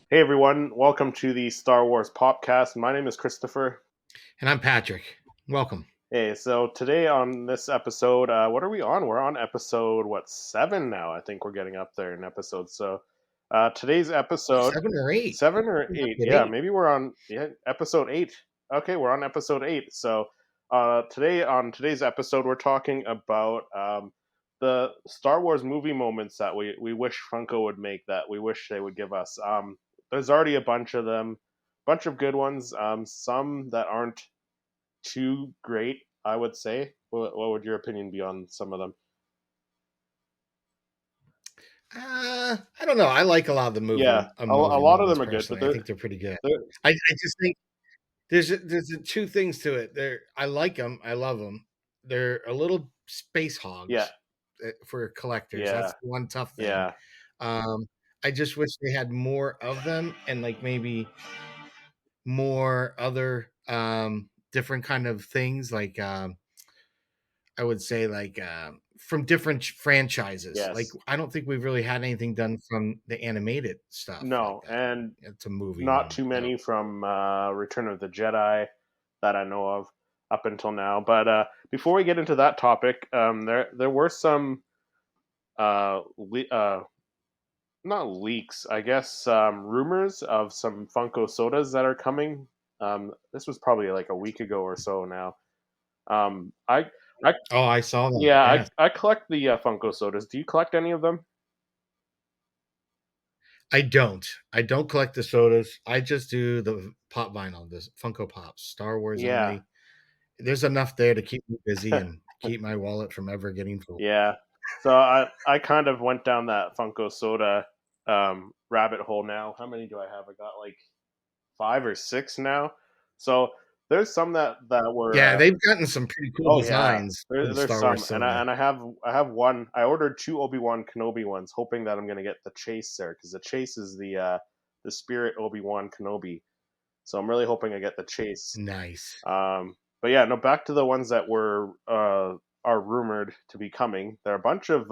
Hey everyone, welcome to the Star Wars Popcast. My name is Christopher. And I'm Patrick. Welcome. Hey, so today on this episode, what are we on? We're on episode, what, 7 now? I think we're getting up there in episodes. So today's episode, 7 or 8. 7 or We might 8? be at Yeah, 8. maybe we're on episode 8. Okay, we're on episode 8. So today, on today's episode, we're talking about the Star Wars movie moments that we wish Funko would make, that we wish they would give us. There's already a bunch of them, bunch of good ones, some that aren't too great, I would say. What would your opinion be on some of them? I don't know. I like a lot of the Yeah, a movie lot of moments them are good, but personally. I think they're pretty good. they're I just think there's two things to it. I like them. I love them. They're a little space yeah, hogs for collectors. yeah, That's the one tough thing. yeah, Um, I just wish they had more of them and like maybe more other different kind of things like I would say like from different franchises. Like yes. I don't think we've really had anything done from the animated stuff like No, that. and It's a movie not moment, too you know. many from Return of the Jedi that I know of up until now. But before we get into that topic, there were some not leaks, I guess, rumors of some Funko sodas that are coming. This was probably like a week ago or so now. Um, I, I Oh, I saw that. yeah, Yeah, I collect the Funko sodas. Do you collect any of them? I don't. I don't collect the sodas. I just do the pop vinyl, the Funko Pops, Star Wars Yeah, only. There's enough there to keep me busy and keep my wallet from ever getting full. yeah. So I kind of went down that Funko soda rabbit hole now. How many do I have? I got like 5 or 6 now. So there's some that were Yeah, they've gotten some pretty cool oh yeah, designs for the there's Star some, Wars and I soda. and I have I have one. I ordered two Obi-Wan Kenobi ones, hoping that I'm gonna get the Chase there because the Chase is the Spirit Obi-Wan Kenobi. So I'm really hoping I get the Chase. Nice. But yeah, no. Back to the ones that were are rumored to be coming. There are a bunch of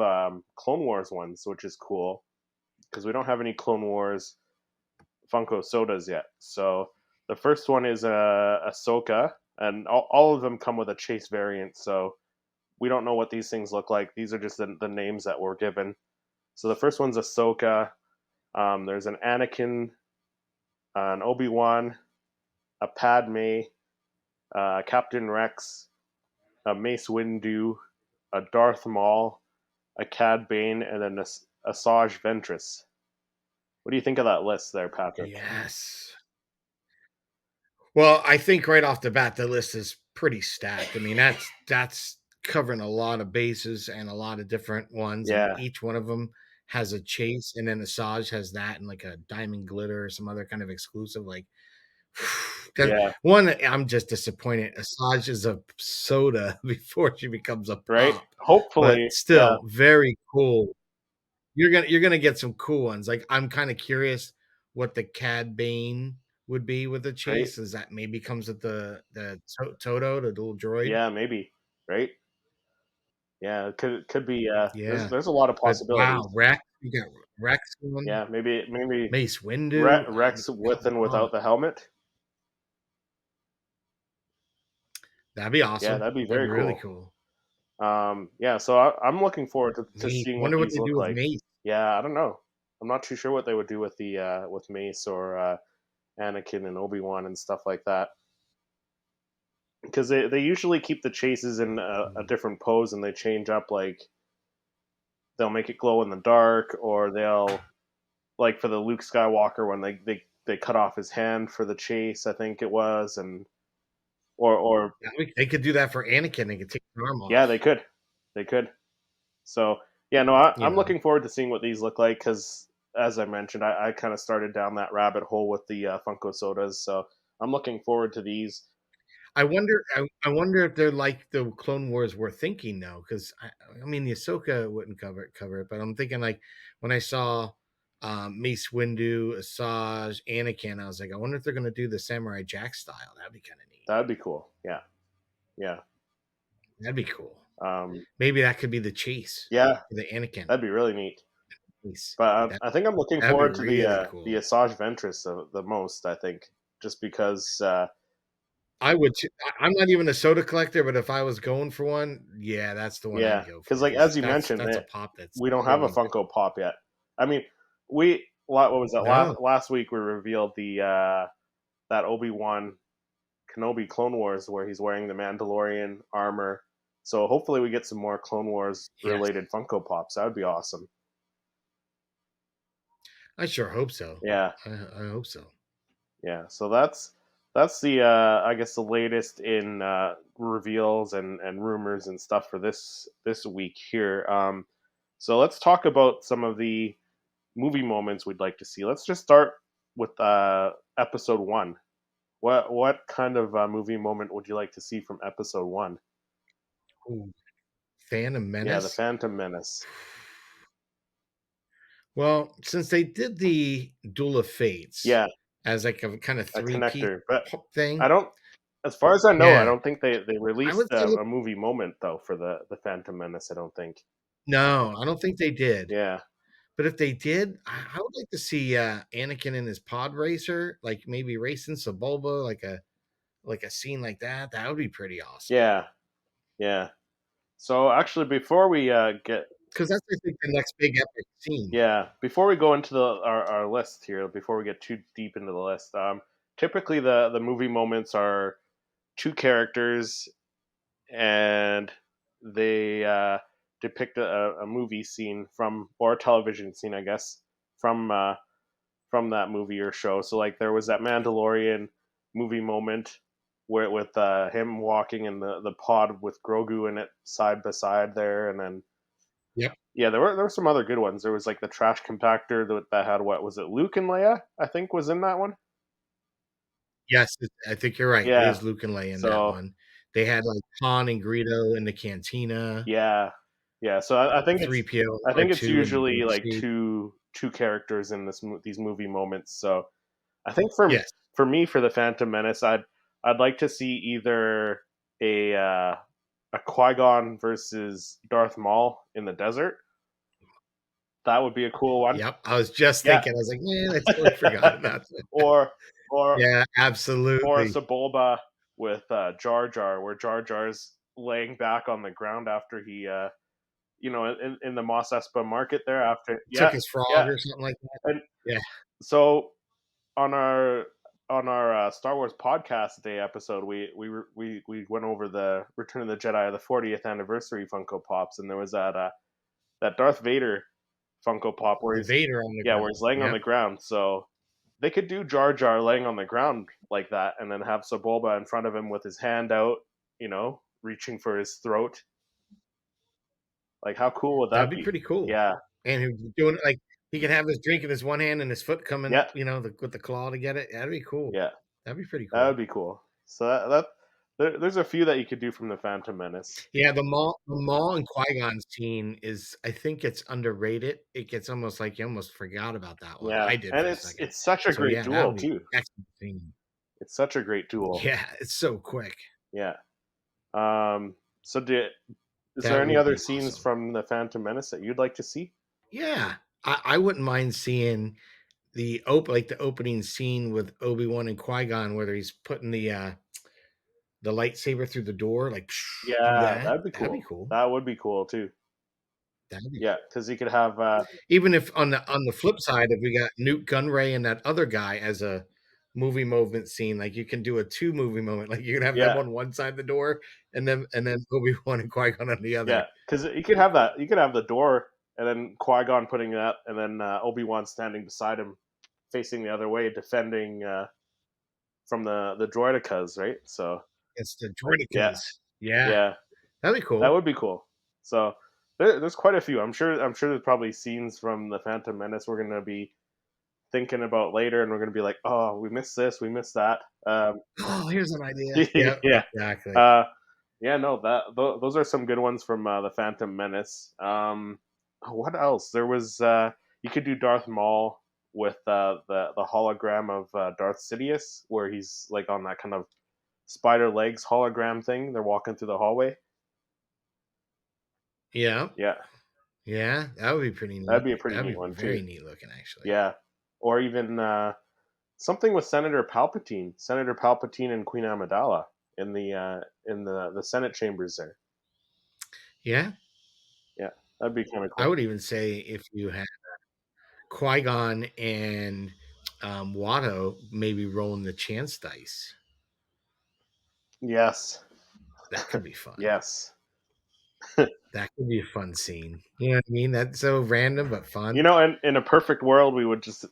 Clone Wars ones, which is cool because we don't have any Clone Wars Funko sodas yet. So the first one is Ahsoka, and all of them come with a Chase variant. So we don't know what these things look like. These are just the names that were given. So the first one's Ahsoka. There's an Anakin, an Obi Wan, a Padme, Captain Rex, a Mace Windu, a Darth Maul, a Cad Bane, and then a Asajj Ventress. What do you think of that list there, Patrick? Yes. Well, I think right off the bat the list is pretty stacked. I mean, that's covering a lot of bases and a lot of different ones, and Yeah, each one of them has a chase, and then Asajj has that and like a diamond glitter or some other kind of exclusive. Like, because yeah, one, I'm just disappointed. Asajj is a soda before she becomes a right. pop, but Hopefully, yeah, still very cool. You're gonna get some cool ones. Like I'm kind of curious what the Cad Bane would be with the right. chase. Is that maybe comes with the Toto, the little droid? Yeah, maybe, right. Yeah, it could be. There's Yeah, there's a lot of but possibilities. wow, Rex, you got Rex one, Yeah, maybe Mace Windu. I mean, Rex with come and on, without the helmet. that'd be Yeah, awesome. that'd be That'd be very really cool. cool. Yeah, so I'm looking forward to Mace. seeing what Wonder what these they look do with like. Mace. Yeah, I don't know. I'm not too sure what they would do with the with Mace or Anakin and Obi Wan and stuff like that. Because they usually keep the chases in a Hmm. different pose and they change up, like they'll make it glow in the dark, or they'll, like for the Luke Skywalker when they cut off his hand for the chase, I think it was, and or Yeah, they could do that for Anakin. They could take his arm yeah, off. they could. So yeah, no, You I'm know, looking forward to seeing what these look like because, as I mentioned, I kind of started down that rabbit hole with the Funko sodas. So I'm looking forward to these. I wonder if they're like the Clone Wars we're thinking now, because I mean the Ahsoka wouldn't cover it, but I'm thinking like when I saw Mace Windu, Asajj, Anakin, I was like, I wonder if they're gonna do the Samurai Jack style. That'd be kind of neat. That'd be cool. Yeah, yeah, That'd be cool. um, Maybe that could be the chase yeah. for the Anakin. That'd be really neat. Nice. But That I think I'm looking that'd be forward to really the cool. Asajj Ventress the most. I think just because, I would too. I'm not even a soda collector, but if I was going for one, yeah, that's the one yeah, I'd go because for like because as you mentioned, that's a pop that's we don't have a really good. Funko Pop yet. I mean, what was that No, last week? We revealed the that Obi-Wan Kenobi Clone Wars where he's wearing the Mandalorian armor. So hopefully we get some more Clone Wars yes, related Funko Pops. That would be awesome. I sure hope so. Yeah, I hope so. yeah. So that's the I guess the latest in reveals and rumors and stuff for this week here. So let's talk about some of the movie moments we'd like to see. Let's just start with episode one. What kind of movie moment would you like to see from episode one? Ooh, Phantom Yeah, the Menace. Phantom Menace. Well, since they did the Duel of Fates Yeah, as like a kind of a three-piece connector. But thing, I don't, as far as I know, I yeah, don't think they I released would say a movie moment though for the Phantom Menace. I don't think. no, I don't think they did. Yeah, But if they did, I would like to see Anakin in his pod racer, like maybe racing Sebulba, like a scene like that. That would be pretty awesome. yeah, yeah. So actually, before we get Because that's I think the next big epic scene. yeah, before we go into our list here, before we get too deep into the list, typically the movie moments are two characters and they depict a movie scene from or a television scene, I guess, from that movie or show. So like there was that Mandalorian movie moment where with him walking in the pod with Grogu in it side by side there, and then Yep. yeah, there were some other good ones. There was like the trash compactor that had what was it? Luke and Leia, I think, was in that one. Yes, I think you're right. It Yeah. is Luke and Leia in that So one. They had like Han and Greedo in the cantina, yeah, yeah. So three PO, I think it's R2 in the usually back like seat. two characters in these movie moments. So I think for Yes. for me for the Phantom Menace, I'd like to see either a Qui Gon versus Darth Maul in the desert. That would be a cool one. Yep. I was just Yeah. thinking. I was like, man, I totally forgot about that. or or Yeah, or a absolutely. Sebulba with Jar Jar, where Jar Jar's laying back on the ground after he, in the Mos Espa market there. After, Took yeah, his frog yeah, or something like that. and Yeah. so on our Star Wars podcast day episode, we went over the Return of the Jedi, the 40th anniversary Funko Pops, and there was that Darth Vader Funko Pop where The he's Vader on the where ground. he's laying on the Yep. ground. So they could do Jar Jar laying on the ground like that, and then have Sebulba in front of him with his hand out, reaching for his throat. Like, how cool would That'd that be be? pretty cool. Yeah, And he was doing like he could have his drink in his one hand and his foot coming, yeah, with the claw to get it. That'd be cool. yeah. That'd be pretty That would cool. be cool. So there's a few that you could do from the Phantom Menace. Yeah, the Maul and Qui-Gon scene is I think it's underrated. It gets almost like you almost forgot about that one. Yeah, I did and for a it's second. it's such a So great yeah, that duel would be too. excellent scene. It's such a great duel. Yeah, it's so quick. Yeah. So is there That any would other be scenes awesome. from the Phantom Menace that you'd like to see? Yeah. I wouldn't mind seeing the opening scene with Obi-Wan and Qui-Gon where he's putting the lightsaber through the door, like do Yeah, that. that'd be That'd be cool. cool. That would be cool too. That'd be Yeah, cool. because you could have Even if on the flip side, if we got Newt Gunray and that other guy as a movie moment scene, like you can do a two movie moment, like you can have them yeah, on one side of the door and then Obi-Wan and Qui-Gon on the yeah, other. because you could have that. You could have the door, and then Qui Gon putting that, and then Obi Wan standing beside him, facing the other way, defending from the droidicas, right? So It's the yeah, Droidekas. Yeah, yeah, that'd be that cool. would be cool. So there's quite a few. I'm sure there's probably scenes from the Phantom Menace we're gonna be thinking about later, and we're gonna be like, oh, we missed this, we missed that. Oh, here's an idea. Yep, Yeah. exactly. Uh, yeah, no, those are some good ones from the Phantom Menace. What else? There was you could do Darth Maul with the hologram of Darth Sidious, where he's like on that kind of spider legs hologram thing. They're walking through the hallway. Yeah, Yeah, Yeah, that would be pretty That'd neat. be a pretty That'd neat be one too. very neat looking, actually. Yeah, or even something with Senator Palpatine and Queen Amidala in the Senate chambers there. Yeah, Yeah, that'd be kind of I cool. would even say if you had Qui-Gon and Watto maybe rolling the chance dice, Yes, that could be fun. yes. That could be a fun scene. You know what I mean? That's so random but You fun, know, in a perfect world, we would just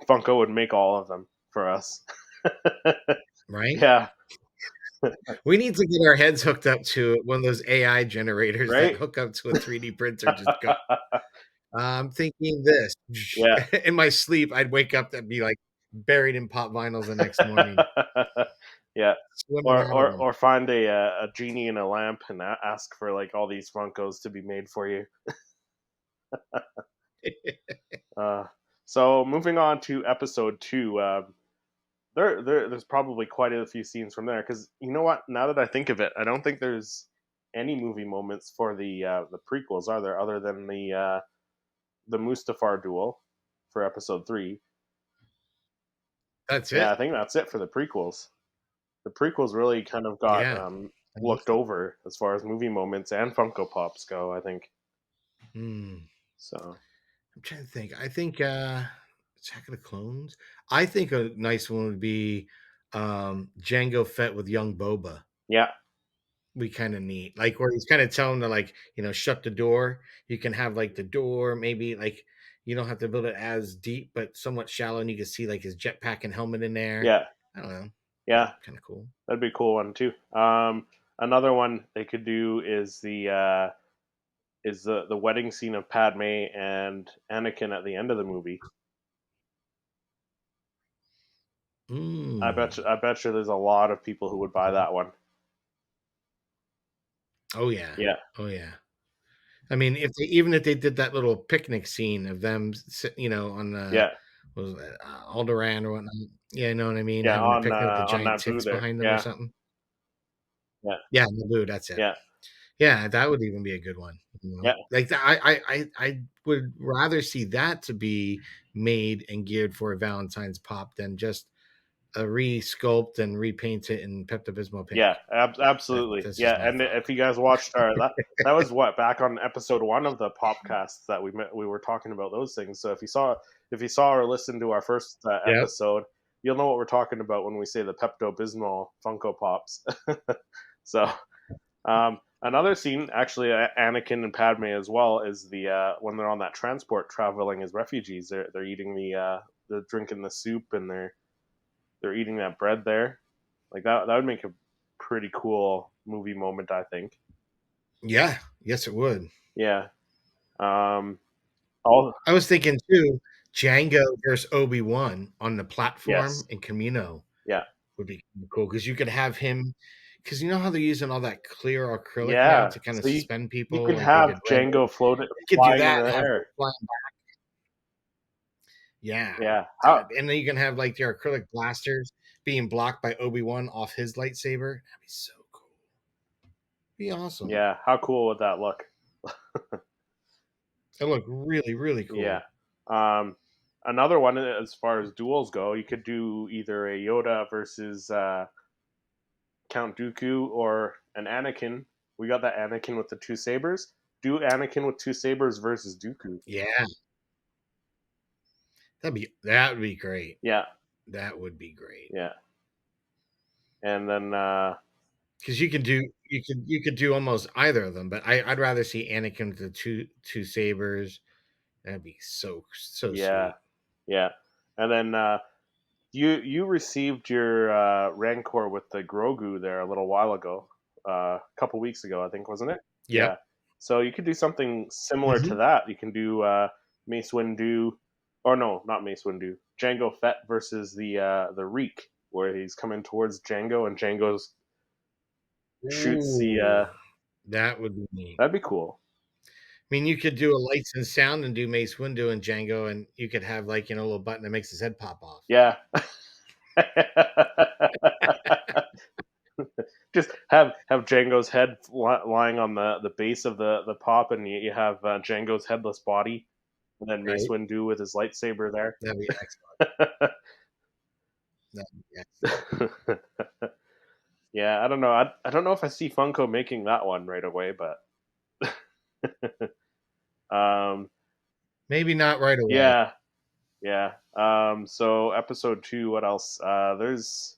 Funko would make all of them for us. right? Yeah, We need to get our heads hooked up to one of those AI generators that right. hook up to a 3D printer. Just go. I'm thinking this. Yeah. In my sleep, I'd wake up and be like buried in pop vinyls the next morning, Yeah. swimming out of them. Or find a genie in a lamp and ask for like all these Funkos to be made for you. Uh, so moving on to episode 2, there's probably quite a few scenes from there because you know what? Now that I think of it, I don't think there's any movie moments for the prequels, are there? Other than the Mustafar duel for episode 3. That's Yeah, it. I think that's it for the prequels. The prequels really kind of got Yeah. looked over as far as movie moments and Funko Pops go. I think Hmm. so. I'm trying to think. I think Attack of the Clones. I think a nice one would be Django Fett with young Boba. Yeah, Be kind of neat. Like where he's kind of telling to like, shut the door. You can have like the door, maybe like you don't have to build it as deep, but somewhat shallow, and you can see like his jetpack and helmet in there. yeah, I don't know. yeah. Kind of cool. That'd be a cool one too. Another one they could do is the wedding scene of Padme and Anakin at the end of the movie. Mm. I bet you there's a lot of people who would buy that one. Oh yeah. Yeah, Oh yeah. I mean, even if they did that little picnic scene of them, on the yeah, what was it, Alderaan or whatnot. Yeah, you know what I mean, yeah. having the picnic with the On giant Naboo ticks there. behind them or Yeah, something. yeah, Yeah, Naboo. That's it. yeah, Yeah, that would even be a good one. yeah, Like that, I would rather see that to be made and geared for a Valentine's pop than just a re-sculpt and repaint it in Pepto Bismol yeah. pink. Absolutely. That's Yeah, just my and thought. if you guys watched our that was what back on episode 1 of the Popcast that we were talking about those things. So if you saw or listened to our first Yep. episode, you'll know what we're talking about when we say the Pepto Bismol Funko Pops. So another scene, actually, Anakin and Padme as well, is the when they're on that transport traveling as refugees. They're eating they're drinking the soup and they're eating that bread there. Like that would make a pretty cool movie moment, I think. Yeah. Yes, it would. Yeah. Um. All. I was thinking too, Django versus Obi-Wan on the Yes. platform in Camino Yeah. would be cool because you could have him because you know how they're using all that clear acrylic now Yeah. to kind of So suspend you people could like they did have Rebel. Django floating, You could do flying in that the and have him air. flying. Yeah. Yeah. How? And then you can have like your acrylic blasters being blocked by Obi-Wan off his lightsaber. That'd be so cool. Be awesome. Yeah. How cool would that look? It look really, really Yeah. cool. Um. Another one as far as duels go, you could do either a Yoda versus Count Dooku or an Anakin. We got that Anakin with the two sabers. Do Anakin with two sabers versus Dooku. Yeah. That would be great. Yeah, That would be great. yeah. And then Because you could do almost either of them, but I'd rather see Anakin with the two sabers. That'd be so yeah, sweet. yeah. And then you received your Rancor with the Grogu there a little while ago, a couple weeks ago, I think, wasn't it? Yep. Yeah. So you could do something similar to Hmm. that. You can do Mace Windu, or no, not Mace Windu, Jango Fett versus the Reek, where he's coming towards Jango and Jango's shoots the. Ooh, that would be neat. That'd be cool. I mean, you could do a lights and sound and do Mace Windu and Django, and you could have like a little button that makes his head pop off. Yeah. Just have Django's head lying on the base of the pop, and you have Django's headless body, and then Mace Right? Windu with his lightsaber there. That'd be excellent. That'd be excellent. Yeah, I don't know. I don't know if I see Funko making that one right away, but um, Maybe not right away. yeah, yeah. So episode 2, what else? There's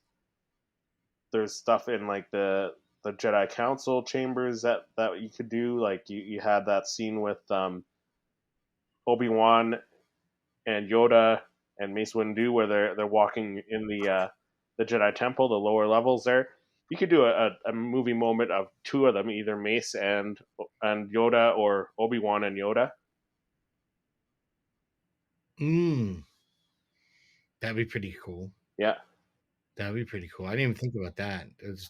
stuff in like the Jedi Council chambers that you could do. Like you had that scene with Obi-Wan and Yoda and Mace Windu where they're walking in the Jedi Temple, the lower levels there. You could do a movie moment of two of them, either Mace and Yoda or Obi-Wan and Yoda. That'd be pretty cool. Yeah. That'd be pretty cool. I didn't even think about that.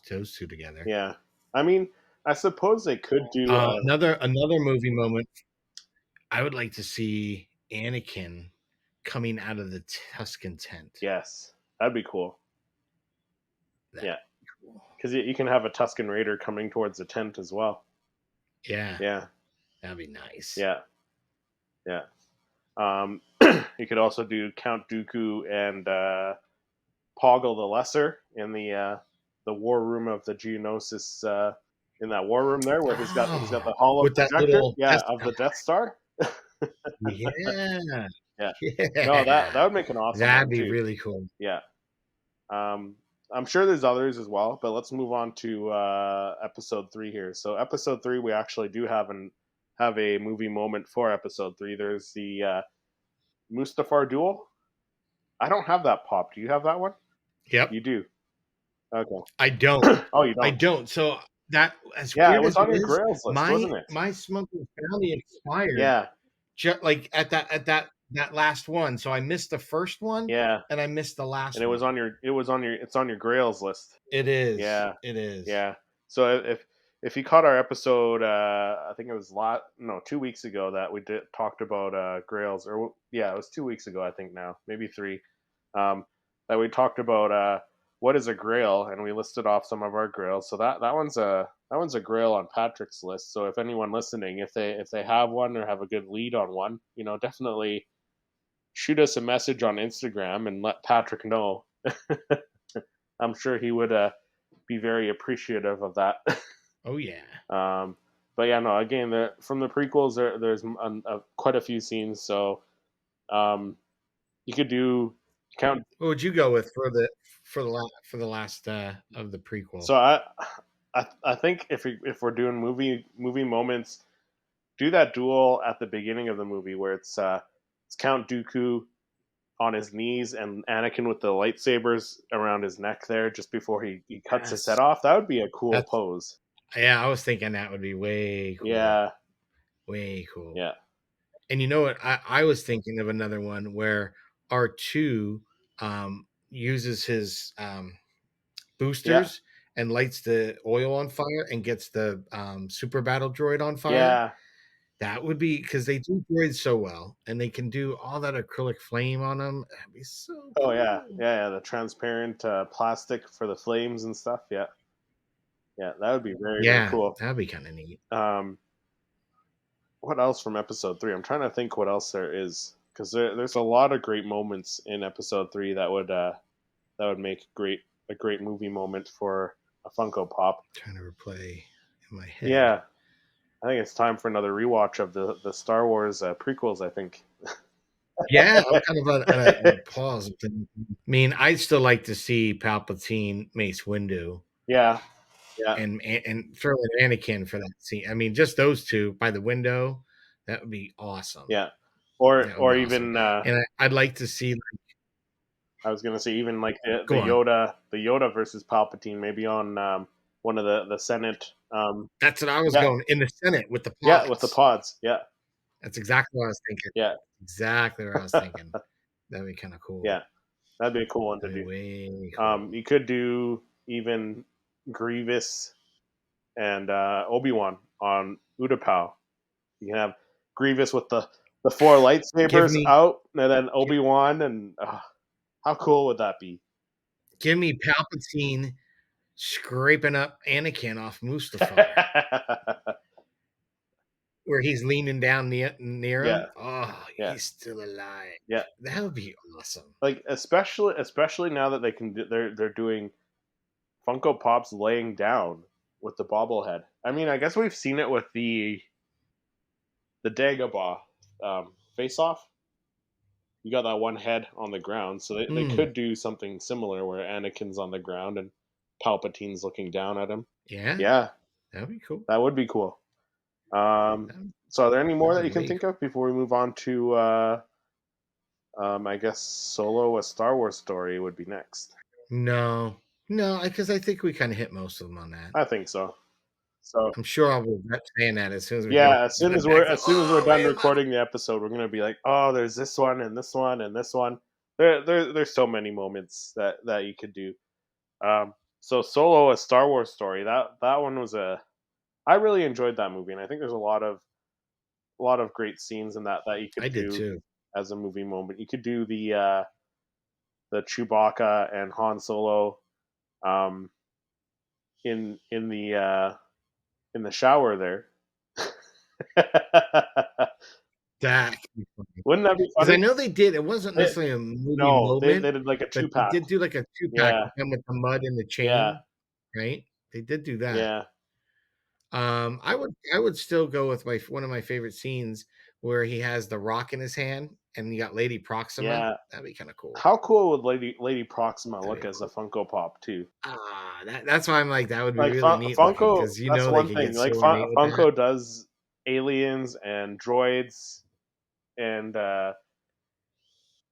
Those two together. Yeah. I mean, I suppose they could do Another movie moment. I would like to see Anakin coming out of the Tusken tent. Yes. That'd be cool. That'd yeah. be cool. Because you can have a Tusken Raider coming towards the tent as well. Yeah. Yeah. That'd be nice. Yeah. Yeah. You could also do Count Dooku and Poggle the Lesser in the war room of the Geonosis, in that war room there where he's got the hollow with that projector, little of the Death Star. Yeah. Yeah. No, that would make an awesome That'd one be too. really cool. Yeah. I'm sure there's others as well, but let's move on to episode 3 here. So episode 3, we actually do have a movie moment for episode 3. There's the Mustafar duel. I don't have that pop. Do you have that one? Yep. You do. Okay. I don't. Oh, you don't. I don't. So that as Yeah, weird it was as on it your is, Grails list, wasn't it? my Smuggler's Bounty expired. Yeah. Like at that last one. So I missed the first one. Yeah. And I missed the last and it one. was on your it's on your Grails list. It is. Yeah. It is. Yeah. So if you caught our episode, I think it was 2 weeks ago that we talked about Grails, or it was 2 weeks ago, I think now, maybe 3, that we talked about what is a Grail, and we listed off some of our Grails. So that one's a Grail on Patrick's list. So if anyone listening, if they have one or have a good lead on one, definitely shoot us a message on Instagram and let Patrick know. I'm sure he would be very appreciative of that. Oh yeah. But yeah, no. Again, from the prequels, there's quite a few scenes. So, you could do count. What would you go with for the last of the prequel? So I think if we're doing movie moments, do that duel at the beginning of the movie where it's Count Dooku on his knees and Anakin with the lightsabers around his neck there just before he cuts his head off. That would be a cool pose. Yeah, I was thinking that would be way cool. Yeah. Way cool. Yeah. And you know what? I was thinking of another one where R2 uses his boosters and lights the oil on fire and gets the super battle droid on fire. Yeah. That would be because they do droids so well and they can do all that acrylic flame on them. That'd be so cool. Oh, yeah. Yeah. The transparent plastic for the flames and stuff. Yeah. Yeah. That would be very, very cool. That'd be kind of neat. What else from episode 3? I'm trying to think what else there is, because there's a lot of great moments in episode 3 that would make a great movie moment for a Funko Pop. I'm trying to replay in my head. Yeah, I think it's time for another rewatch of the Star Wars prequels, I think. Yeah, I'm kind of on a pause. I mean, I'd still like to see Palpatine, Mace Windu. Yeah. Yeah. And throw in Anakin for that scene. I mean, just those two by the window, that would be awesome. Yeah. Or even and I'd like to see I was gonna say even like the Yoda versus Palpatine, maybe on one of the Senate. That's what I was going in the Senate with the pods. Yeah, with the pods. Yeah. That's exactly what I was thinking. Yeah. Exactly what I was thinking. That'd be kind of cool. Yeah. That'd be a cool one to do. Way cool. You could do even Grievous and Obi-Wan on Utapau. You can have Grievous with the 4 lightsabers out, and then Obi-Wan, and how cool would that be? Give me Palpatine scraping up Anakin off Mustafar, where he's leaning down near Yeah, him. Oh, yeah, he's still alive. yeah. That would be awesome. Like especially now that they can they're doing Funko Pops laying down with the bobblehead. I mean, I guess we've seen it with the Dagobah face off. You got that one head on the ground, so they Hmm. could do something similar where Anakin's on the ground and Palpatine's looking down at him. Yeah, Yeah, that'd be cool. that would be cool. That'd, So, are there any more that'd that be you can way think cool. of before we move on to, I guess, Solo, a Star Wars story would be next? No, no, because I think we kind of hit most of them on that. I think so. So, I'm sure I'll regret saying that as soon as we go yeah, back to, as soon as we're oh, done man, recording the episode, we're gonna be like, oh, there's this one and this one and this one. There's so many moments that you could do. So Solo, a Star Wars story. That one was a. I really enjoyed that movie, and I think there's a lot of great scenes in that you I could did do too. as a movie moment. You could do the Chewbacca and Han Solo um, in the shower there. That Wouldn't that be because I funny? know they did. It wasn't They, necessarily a movie no, moment, they did like a but two they pack. did do like a two pack Yeah, with him with the mud and the yeah, chain, right? They did do that. yeah, I would still go with my one of my favorite scenes where he has the rock in his hand and you got Lady Proxima. yeah. That'd be kind of cool. How cool would Lady Proxima That'd look be as a cool. Funko Pop too? That's why I'm like that would be Like really neat looking Funko, because that's they one could thing. get Like so ornate with that. Funko does aliens and droids and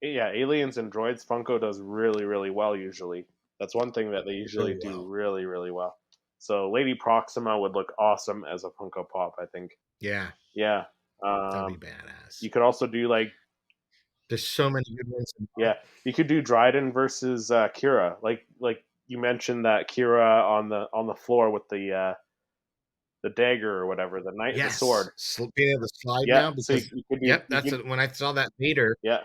yeah, aliens and droids. Funko does really well usually. That's one thing that they usually So do well, really well. So Lady Proxima would look awesome as a Funko Pop, I think. yeah, Yeah. that'd be You badass. could also do like There's so many good ones. yeah, you could do Dryden versus Kira. Like you mentioned that Kira on the floor with the dagger or whatever, the Yes, sword. being able to slide Yeah, now so because you could do yep, when I saw that Vader, yeah,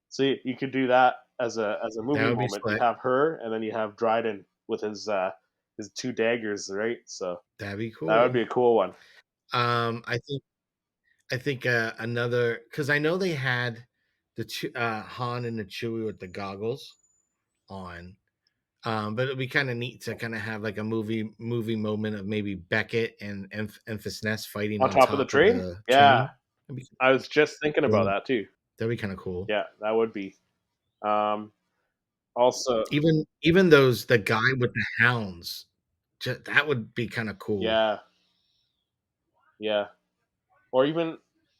so you could do that as a that movie would be moment. You slick. have her, and then you have Dryden with his two daggers, right? So That'd be that would cool. be a cool one. I think another because I know they had the Han and the Chewie with the goggles on. But it'd be kind of neat to kind of have like a movie moment of maybe Beckett and Enfys Nest fighting On on top of the top of train, the yeah, train. That'd be I was just thinking about cool. that too. That'd be kind of cool. Yeah, that would be. Um, also, Even those the guy with the hounds, that would be kind of cool. yeah, yeah. Or even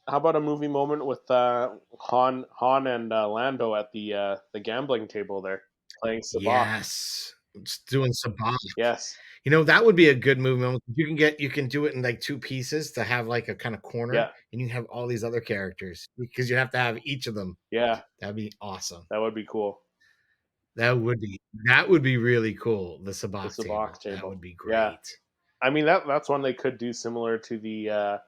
how about a movie moment with Han and Lando at the gambling table there playing Sabacc? Yes, just doing Sabak. Yes. That would be a good movie moment. You can do it in like two pieces to have like a kind of Yeah. corner, and you have all these other characters because you have to have each of them. Yeah. That'd be awesome. That would be cool. That would be really cool, the The sabacc Sabacc table. That table. would be Yeah. great. I mean that's one they could do similar to the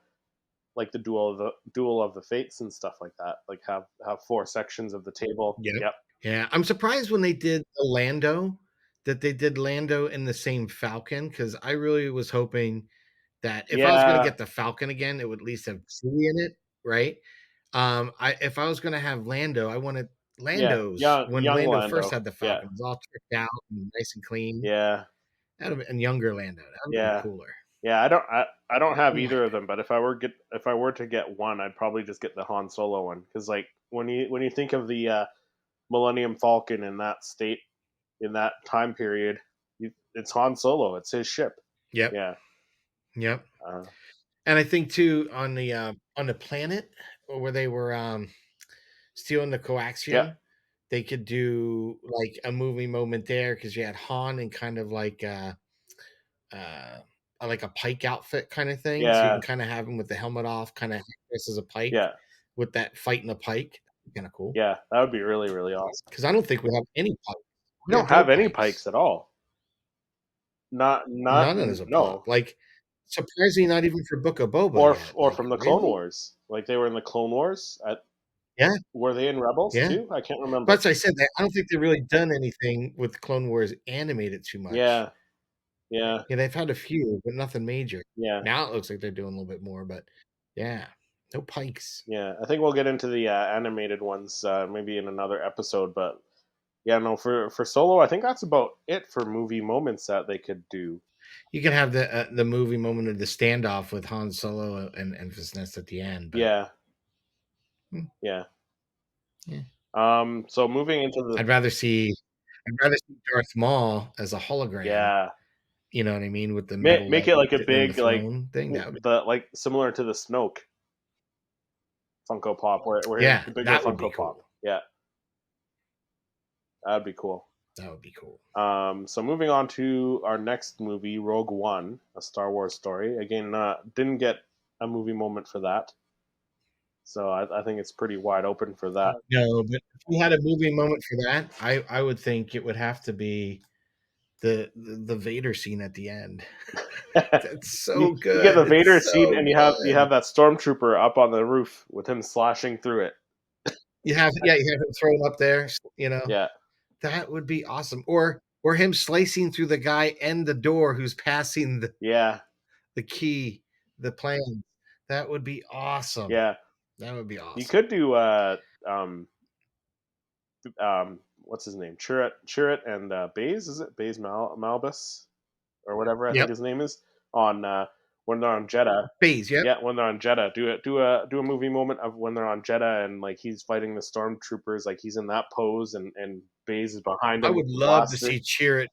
like the duel of the fates and stuff like that. Like have four sections of the table. Yep. Yep. Yeah, I'm surprised when they did the Lando, that they did Lando in the same Falcon because I really was hoping that if I was gonna Yeah. get the Falcon again, it would at least have Chewie in it, right? If I was gonna have Lando, I wanted Yeah. Lando's when Young Lando first Lando. had the Yeah. Falcon, it was all tricked out and nice and clean. Yeah. And younger Lando, that would have been Yeah. cooler. Yeah, I don't have Ooh, either of them, but if I were to get one, I'd probably just get the Han Solo one because like when you think of the Millennium Falcon in that state in that time period, it's Han Solo. It's his ship. yep, Yeah, yep. uh, And I think too on the planet where they were stealing the yeah, coaxium, they could do like a movie moment there because you had Han in kind of uh like a Pike outfit kind of thing. So you yeah, can kind of have him with the helmet off, kind of this as a Pike yeah, with that fighting a Pike. Kind of cool. yeah. That would be really awesome. Because I don't think we have any Pikes. We We don't have no have any Pikes. Pikes at all. None of us a Pike. No, Like surprisingly, not even for Book of Boba yet. or Like from the Clone really? Wars. Like they were in the Clone Wars. Yeah, Were they in Rebels yeah. too? I can't remember. But as I said, that I don't think they've really done anything with Clone Wars animated too much. Yeah, Yeah, Yeah, they've had a few, but nothing major. yeah, Now it looks like they're doing a little bit more, but yeah, no Pikes. yeah. I think we'll get into the animated ones maybe in another episode, but yeah, no, for Solo, I think that's about it for movie moments that they could do. You can have the movie moment of the standoff with Han Solo and Nest at the end, but Yeah, hmm, yeah. yeah. So moving into the I'd rather see Darth Maul as a hologram. yeah, You know what I mean, with the make metal it like a than the big like throne thing. That would, the like similar to the Snoke Funko Pop, where he's yeah, the bigger that would be Funko Pop. cool. Yeah, that'd be cool. That would be cool. So moving on to our next movie, Rogue One, a Star Wars story. Again, didn't get a movie moment for that, so I think it's pretty wide open for that. No, but if we had a movie moment for that, I would think it would have to be the Vader scene at the end. That's so You get good. the It's Vader scene, so and you have good. that stormtrooper up on the roof with him slashing through it. You have him thrown up there. You know Yeah, that would be awesome. Or him slicing through the guy and the door who's passing yeah, the key, the plan. That would be awesome. yeah. That would be You awesome. could do what's his name? Chirrut and Baze, is it Baze Malbus or whatever I think Yep. his name is on when they're on Jeddah. Phase. Yep. Yeah, when they're on Jeddah, do a movie moment of when they're on Jeddah and like he's fighting the stormtroopers, like he's in that pose and Baze is behind I him would with the love to blaster. see cheer it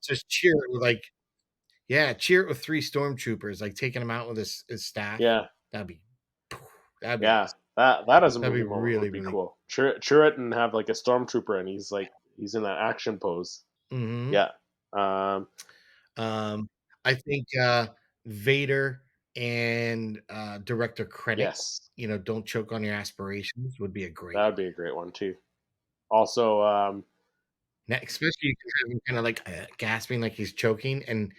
with like, yeah, cheer it with three stormtroopers, like taking him out with his staff. Yeah, That'd be that'd be yeah, awesome. that as a That'd be movie moment would really, be really cool. Chirrut and have like a stormtrooper and he's in that action pose. hmm Yeah, um, I think Vader and director Krennic, yes, don't choke on your aspirations would be a great that would one. be a great one too. Also, Especially you can have him kind of like gasping like he's choking and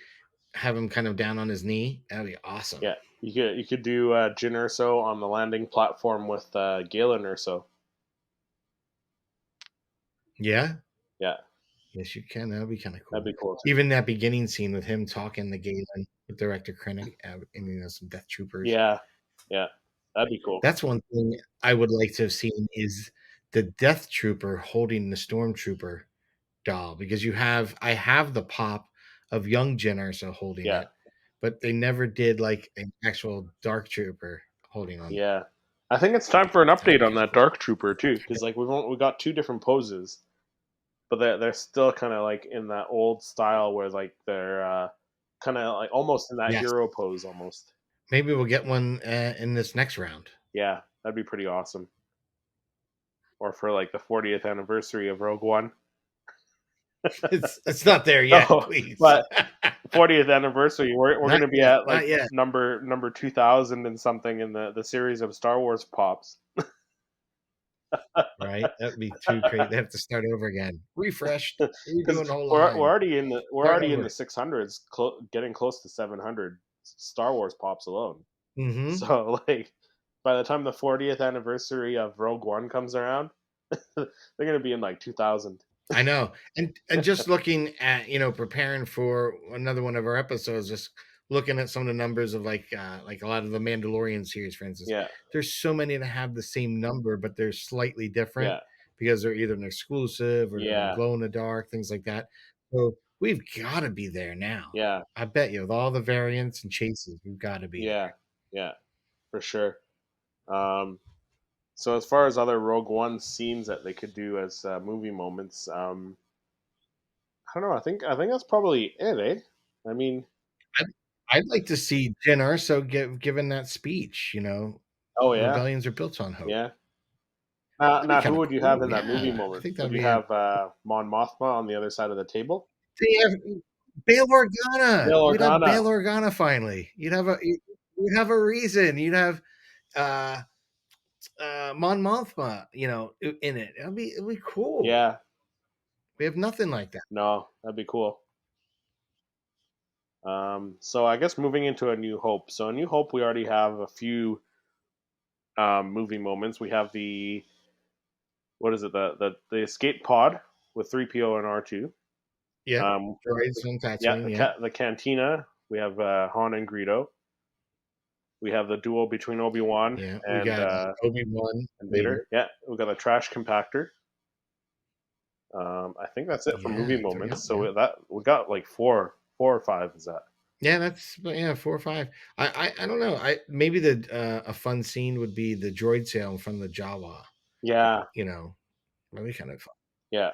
have him kind of down on his knee. That'd be awesome. yeah, you could do Jyn Erso on the landing platform with Galen Erso. Yeah. Yeah, Yes, you can. That'd be kind of that'd cool. be cool too. Even that beginning scene with him talking to Galen with director Krennic and some Death Troopers. Yeah, yeah, that'd be cool. That's one thing I would like to have seen is the Death Trooper holding the Stormtrooper doll because I have the pop of young Jyn Erso holding Yeah, it, but they never did like an actual Dark Trooper holding on. yeah. I think it's time for an That'd update be on kind of that cool. Dark Trooper too, because like we got two different poses, but they're still kind of like in that old style where like they're kind of like almost in that Yes, hero pose almost. maybe we'll get one in this next round. Yeah, that'd be pretty awesome. Or for like the 40th anniversary of Rogue One. It's not there yet, Oh, please. but 40th anniversary, we're Not going to be yet, at like not yet. number 2000 and something in the series of Star Wars pops. Right? That'd be too crazy. They have to start over again. Refreshed, Because redoing the whole we're line. Start already in the over. 600s, getting close to 700 Star Wars pops alone. Hmm. So like by the time the 40th anniversary of Rogue One comes around, they're gonna be in like 2000. I know. And just looking at, preparing for another one of our episodes, just looking at some of the numbers of like a lot of the Mandalorian series, for instance. Yeah, There's so many that have the same number, but they're slightly different yeah, because they're either an exclusive or they're in yeah, glow in the dark, things like that. So we've got to be there now. yeah, I bet you with all the variants and chases, we've got to be yeah, there. yeah, for sure. Um, so as far as other Rogue One scenes that they could do as movie moments, I don't know. I think that's probably it. Eh? I mean, I'd, I'd like to see Jen Erso given that speech, oh yeah, rebellions are built on hope. yeah. That'd be Now, who kind of would you have cool. in that movie Yeah, I moment? think Would that'd you be a. have Mon Mothma on the other side of the table? So you have Bail Organa. Bail We'd have Organa. Bail Organa finally. You'd have a reason. You'd have uh Mon Mothma, in it. It'd be cool. Yeah, We have nothing like that. no, that'd be cool. So I guess moving into A New Hope. So A New Hope, we already have a few movie moments. We have what is it? The escape pod with 3PO and R2. Yep. Um, Droids on yeah, Tatooine. Yeah. the cantina. We have Han and Greedo. We have the duel between Obi Wan Yeah. We got Obi-Wan, and Vader. Vader. Yeah, we got a trash compactor. I think that's it for movie Yeah. Yep. moments. So Yep. we got like four or five. Is that? Yeah, that's yeah, 4 or 5. I don't know. I maybe the a fun scene would be the droid sale from the Jawa. Yeah, You know, that'd be kind of fun yeah,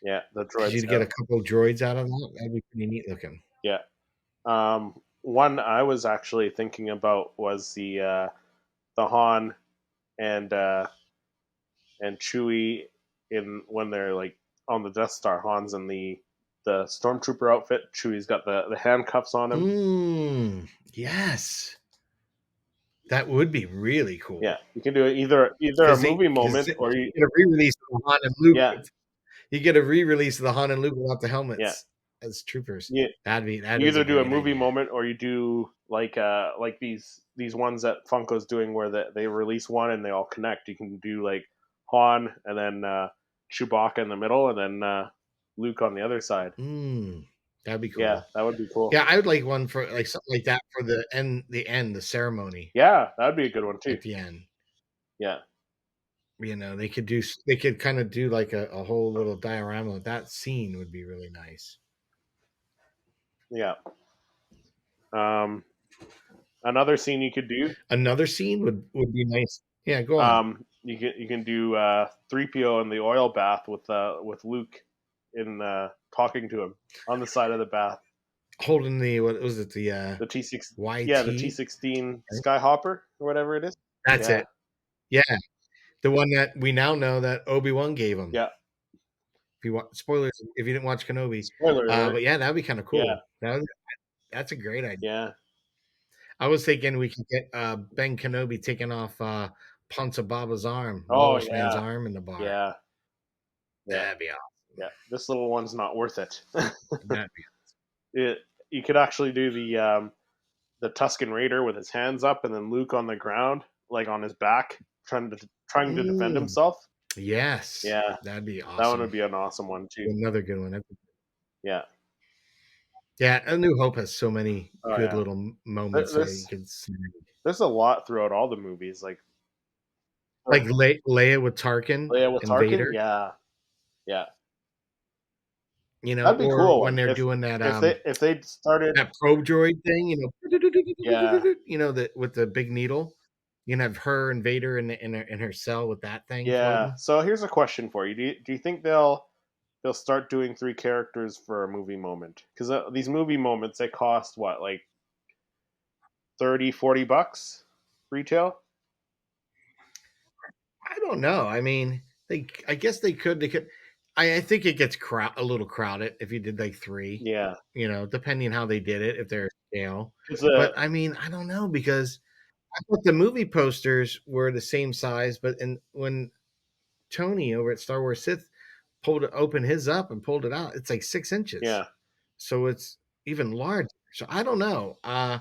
yeah. The because droid you'd get a sale. couple of droids out of that. That'd be pretty neat looking. Yeah. One I was actually thinking about was the Han and Chewie in when they're like on the Death Star. Han's in the stormtrooper outfit. Chewie's got the handcuffs on him. Yes, that would be really Yeah, cool you can do it either a because they movie because moment you or you. get a re-release of the Han and Luke. Yeah, You get a re-release of the Han and Luke without the yeah. helmets as troopers. You, That you is a either do a great movie idea. moment or you do like these ones that Funko's doing where they release one and they all connect. You can do like Han and then Chewbacca in the middle and then Luke on the other side. That'd be Yeah, cool. that would be cool. Yeah, I would like one for like something like that for the ceremony Yeah, that would be a good one too. at the end. Yeah, They could kind of do like a whole little diorama. That scene would be really nice. yeah. Um, Another scene you could do. Another scene would be nice. Yeah, go on. You can do 3PO in the oil bath with Luke in talking to him on the side of the bath. Holding the what was it The T6, yeah, the YT? T16 Skyhopper or whatever it is. That's Yeah, it. Yeah, the one that we now know that Obi-Wan gave him. yeah. If you want spoilers, if you didn't watch Kenobi, Spoiler alert. but yeah, that'd be kind of Yeah, cool. That's a great idea. yeah. I was thinking we could get Ben Kenobi taking off Ponza Baba's arm, Oh lowest man's yeah, arm in the bar. yeah, yeah, That'd be awesome. yeah. This little one's not worth it. That'd be it you could actually do the Tusken Raider with his hands up and then Luke on the ground, like on his back, trying to defend Mm, himself. yes, Yeah, that'd be that one would awesome. be an awesome one too. Another good one. Yeah. Yeah, A New Hope has so many Oh good yeah. little moments that you There's could see. there's a lot throughout all the movies. Like Like Leia with Tarkin Leia with and Tarkin. Vader, Yeah, yeah. you know, That'd be a or cool when one they're doing that if they started. that probe droid thing, Yeah, the with the big needle. You can have her and Vader in her cell with that thing yeah. floating. So here's a question for you. Do you think they'll start doing three characters for a movie moment? Because these movie moments they cost what like 30-40 bucks retail. I don't know. I mean, I guess they could. They could. I think it gets a little crowded if you did like three. Yeah, Depending on how they did it, if they're scale. because But I mean, I don't know because I thought the movie posters were the same size, but when Tony over at Star Wars Sith opened his up and pulled it out, it's like 6 inches. yeah, So it's even larger. So I don't know. I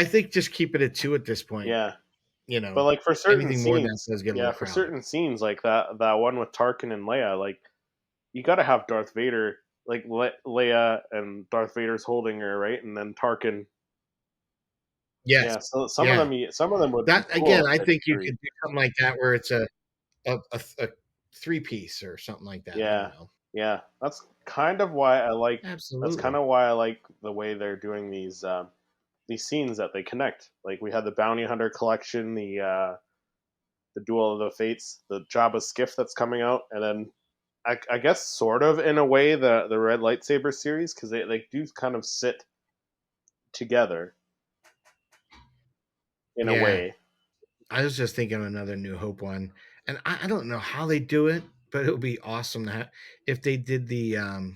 think just keep it at two at this point. yeah. But like for certain Anything more than that scenes, does get a yeah, little for crowded. certain scenes like that one with Tarkin and Leia, like you got to have Darth Vader, like Leia and Darth Vader's holding her, right, and then Tarkin. Yes. Yeah, so Yeah. some of them would be That cool again, if I they did think you three. could do something like that where it's a three piece or something like that. I Yeah, don't know. yeah. That's kind Absolutely. of why I like the way they're doing these scenes that they connect. Like we had the Bounty Hunter collection, the Duel of the Fates, the Jabba skiff that's coming out, and then I guess sort of in a way the Red Lightsaber series because they do kind of sit together in a Yeah. way. I was just thinking of another New Hope one. And I don't know how they do it, but it would be awesome to have if they did the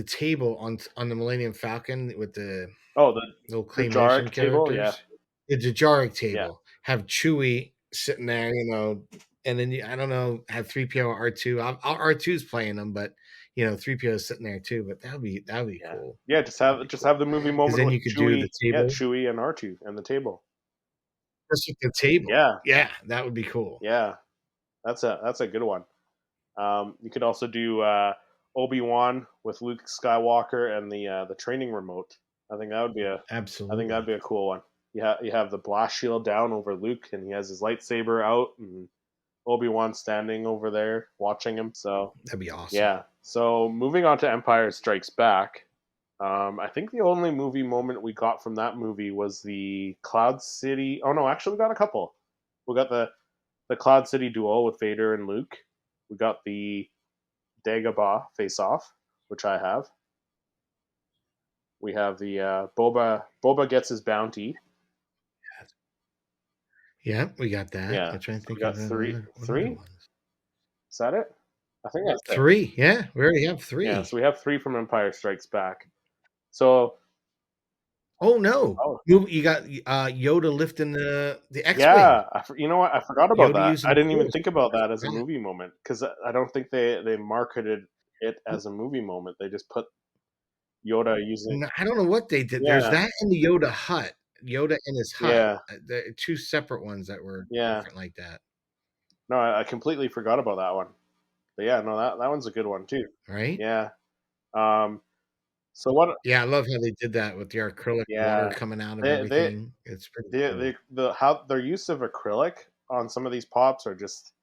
table on the Millennium Falcon with the Oh, little the claymation Jarek table, yeah, characters. The Jajaric yeah, table. Have Chewie sitting there, and then I don't know, have 3PO or R2. R2's playing them, but 3PO is sitting there too. But that would be yeah, cool. yeah. That'd be Just cool. have the movie Because moment then with you could do the Chewie, yeah, table. Chewie and R2 and the table. Just with the table. Yeah, Yeah, that would be cool. yeah. That's a good one. You could also do Obi-Wan with Luke Skywalker and the training remote. I think that would be a I think that'd Absolutely. be a cool one. You have the blast shield down over Luke, and he has his lightsaber out, and Obi-Wan standing over there watching him. So That'd be awesome. yeah. So moving on to Empire Strikes Back. I think the only movie moment we got from that movie was the Cloud City. Oh no, actually, we got a couple. We got the Cloud City duel with Vader and Luke. We got the Dagobah face off, which I have. We have the Boba gets his bounty. Yeah, we got that. Yeah, I'm trying to so we think of got what other three. ones. Is that it? I think that's it. Three. Yeah, we already have Yeah, three. so we have three from Empire Strikes Back. So Oh no, oh you got Yoda lifting the X-wing. yeah, you know what? I forgot about Yoda that. using I the didn't even Force. think about I that as a forgot. movie moment because I don't think they marketed it as a movie moment. They just put Yoda using. I don't know what they did. There's Yeah, that in the Yoda hut. Yoda in his hut. yeah, The two separate ones that were yeah. different like that, No, I completely forgot about that one. But yeah, no, that one's a good one too. right? Yeah. Um. So what? Yeah, I love how they did that with the acrylic water Yeah. coming out of They they everything. It's pretty cool. the how their use of acrylic on some of these pops are just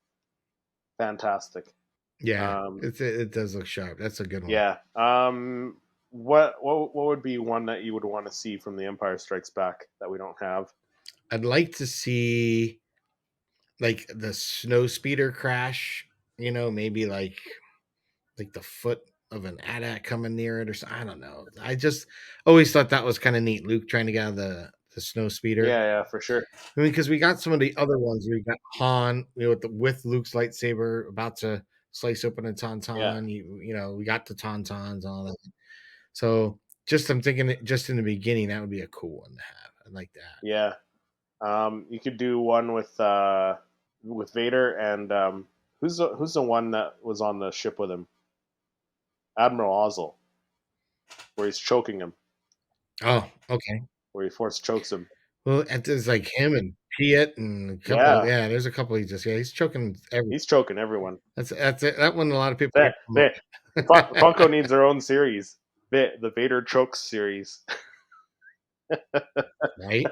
fantastic. Yeah, Um. it does look sharp. That's a good one. Yeah. What would be one that you would want to see from The Empire Strikes Back that we don't have? I'd like to see like the snow speeder crash. Maybe like the foot of an AT-AT coming near it or something. I don't know. I just always thought that was kind of neat. Luke trying to get out of the snow speeder. Yeah, yeah, for sure. I mean, because we got some of the other ones. We got Han, with Luke's lightsaber about to slice open a Yeah, tauntaun. We got the tauntauns and all that. So just I'm thinking just in the beginning that would be a cool one to have. I like that. yeah. You could do one with Vader and who's the one that was on the ship with him? Admiral Ozzel, where he's choking him, Oh, okay. where he force chokes him. Well, and there's like him and Piet and a couple. Yeah, Yeah, there's a couple. He's choking every. he's choking everyone. That's it. That one a lot of people That get Funko promoted. needs their own series, the Vader chokes series. Right?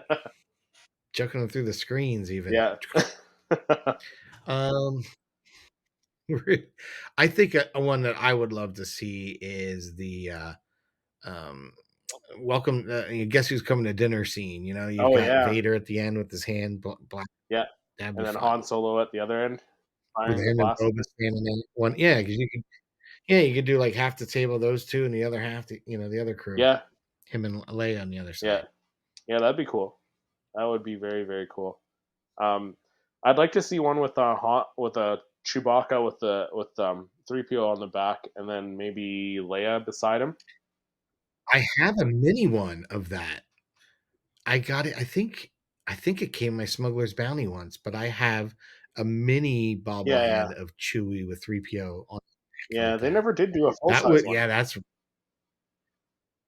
Choking them through the screens even. Yeah, Um, I think a one that I would love to see is the um welcome. Guess who's coming to dinner scene? You've oh got yeah, Vader at the end with his hand black. yeah, That'd be and then fun Han Solo at the other end, with firing the him and blast. Boba standing in one. Yeah, because you could. Yeah, you could do like half the table those two, and the other half, the other crew. Yeah, Him and Leia on the other yeah, side. yeah. That'd be cool. That would be very very cool. Um, I'd like to see one with a Chewbacca with 3PO on the back, and then maybe Leia beside him. I have a mini one of that. I got it. I think it came my Smuggler's Bounty once, but I have a mini Yeah, yeah, bobblehead of Chewie with 3PO on yeah. like They that. never did do a full That size would one. yeah, that's